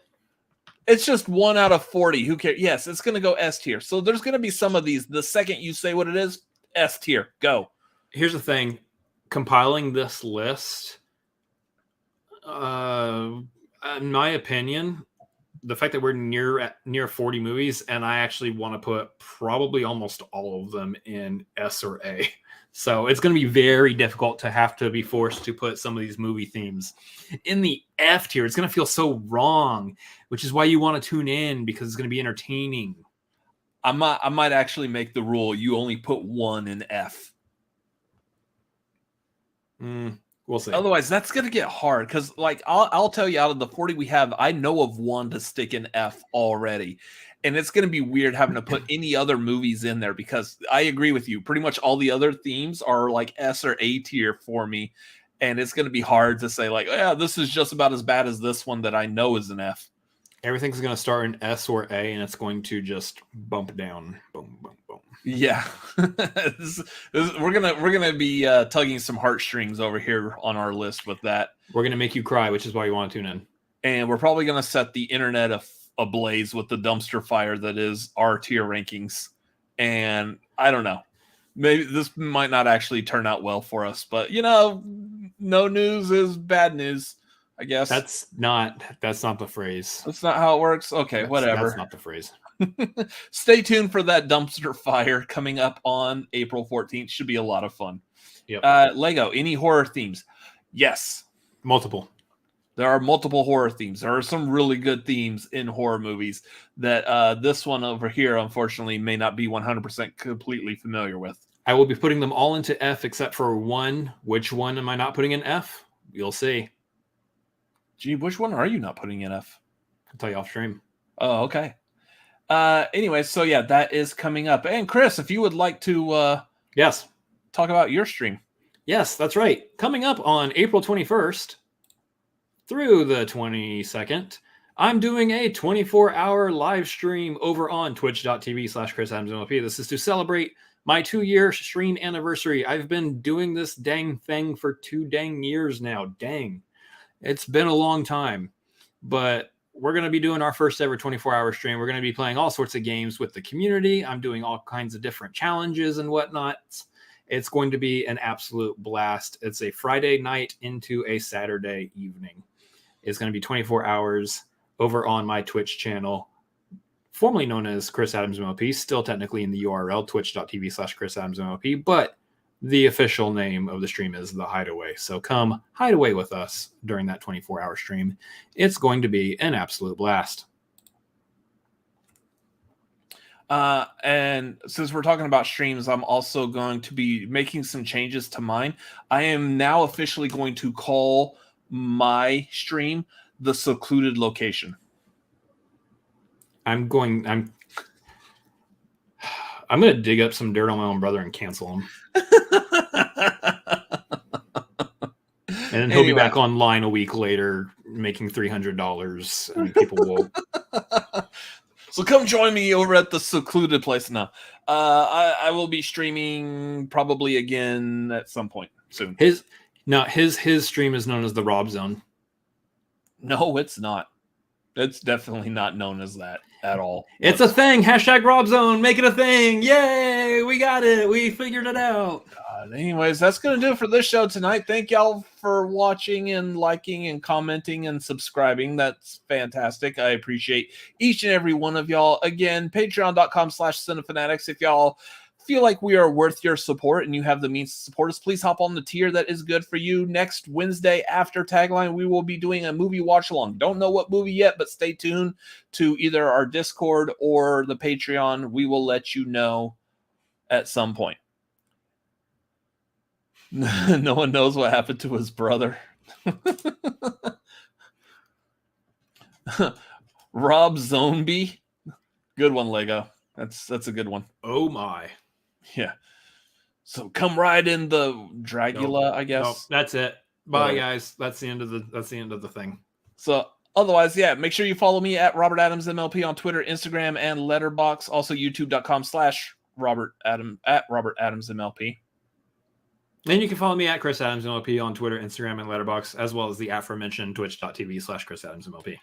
It's just 1 out of 40. Who cares? Yes, it's going to go S tier. So there's going to be some of these. The second you say what it is, S tier. Go. Here's the thing. Compiling this list, in my opinion, the fact that we're near 40 movies, and I actually want to put probably almost all of them in S or A. So it's going to be very difficult to have to be forced to put some of these movie themes in the F tier. It's going to feel so wrong, which is why you want to tune in, because it's going to be entertaining. I might actually make the rule you only put one in F. We'll see. Otherwise, that's going to get hard because, like, I'll tell you, out of the 40 we have, I know of one to stick in F already. And it's going to be weird having to put any other movies in there because I agree with you. Pretty much all the other themes are like S or A tier for me. And it's going to be hard to say, like, yeah, this is just about as bad as this one that I know is an F. Everything's going to start in S or A, and it's going to just bump down. Boom, boom, boom. Yeah, we're gonna be tugging some heartstrings over here on our list with that. We're gonna make you cry, which is why you want to tune in. And we're probably gonna set the internet ablaze with the dumpster fire that is our tier rankings. And I don't know, maybe this might not actually turn out well for us, but no news is bad news, I guess. That's not the phrase. That's not how it works. Okay, whatever. That's not the phrase. Stay tuned for that dumpster fire coming up on April 14th. Should be a lot of fun. Yep. Lego, any horror themes? Yes. Multiple. There are multiple horror themes. There are some really good themes in horror movies that this one over here, unfortunately, may not be 100% completely familiar with. I will be putting them all into F except for one. Which one am I not putting in F? You'll see. Gee, which one are you not putting in F? I'll tell you off stream. Oh, okay. Anyway, so yeah, that is coming up. And Chris, if you would like to yes, talk about your stream. Yes, that's right. Coming up on April 21st through the 22nd, I'm doing a 24-hour live stream over on twitch.tv/ChrisAdamsMLP. This is to celebrate my 2-year stream anniversary. I've been doing this dang thing for 2 dang years now. Dang. It's been a long time, but we're going to be doing our first ever 24-hour stream. We're going to be playing all sorts of games with the community. I'm doing all kinds of different challenges and whatnot. It's going to be an absolute blast. It's a Friday night into a Saturday evening. It's going to be 24 hours over on my Twitch channel formerly known as Chris Adams MLP, still technically in the URL, twitch.tv/Chris Adams MLP, but the official name of the stream is The Hideaway. So come hide away with us during that 24-hour stream. It's going to be an absolute blast. And since we're talking about streams, I'm also going to be making some changes to mine. I am now officially going to call my stream The Secluded Location. I'm going to dig up some dirt on my own brother and cancel him. And then he'll be back online a week later making $300 and people will... So come join me over at The Secluded Place now. I will be streaming probably again at some point soon. His stream is known as the Rob Zone. No, it's not. It's definitely not known as that at all. It's a thing. Hashtag Rob Zone. Make it a thing. Yay! We got it. We figured it out. Anyways, that's going to do it for this show tonight. Thank y'all for watching and liking and commenting and subscribing. That's fantastic. I appreciate each and every one of y'all. Again, patreon.com/cinefanatics. If y'all feel like we are worth your support and you have the means to support us, please hop on the tier that is good for you. Next Wednesday after Tagline, we will be doing a movie watch along. Don't know what movie yet, but stay tuned to either our Discord or the Patreon. We will let you know at some point. No one knows what happened to his brother. Rob Zombie. Good one, Lego. That's a good one. Oh my. Yeah. So come ride in the Dragula, I guess. Nope, that's it. Bye, guys. That's the end of the thing. So otherwise, yeah, make sure you follow me at Robert Adams MLP on Twitter, Instagram, and Letterboxd. Also youtube.com/Robert Adams MLP. Then you can follow me at Chris Adams MLP on Twitter, Instagram, and Letterboxd, as well as the aforementioned twitch.tv/Chris Adams MLP.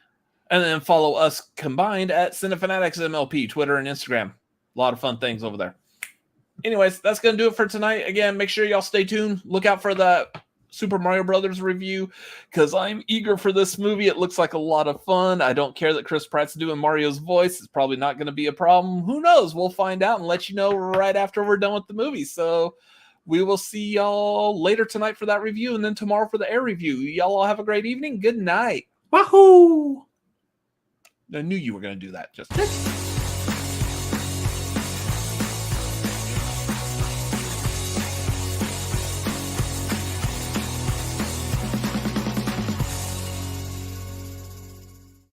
And then follow us combined at Cinefanatics MLP, Twitter and Instagram. A lot of fun things over there. Anyways, that's going to do it for tonight. Again, make sure y'all stay tuned. Look out for the Super Mario Brothers review because I'm eager for this movie. It looks like a lot of fun. I don't care that Chris Pratt's doing Mario's voice. It's probably not going to be a problem. Who knows? We'll find out and let you know right after we're done with the movie. So we will see y'all later tonight for that review and then tomorrow for the air review. Y'all all have a great evening. Good night. Wahoo! I knew you were going to do that. Just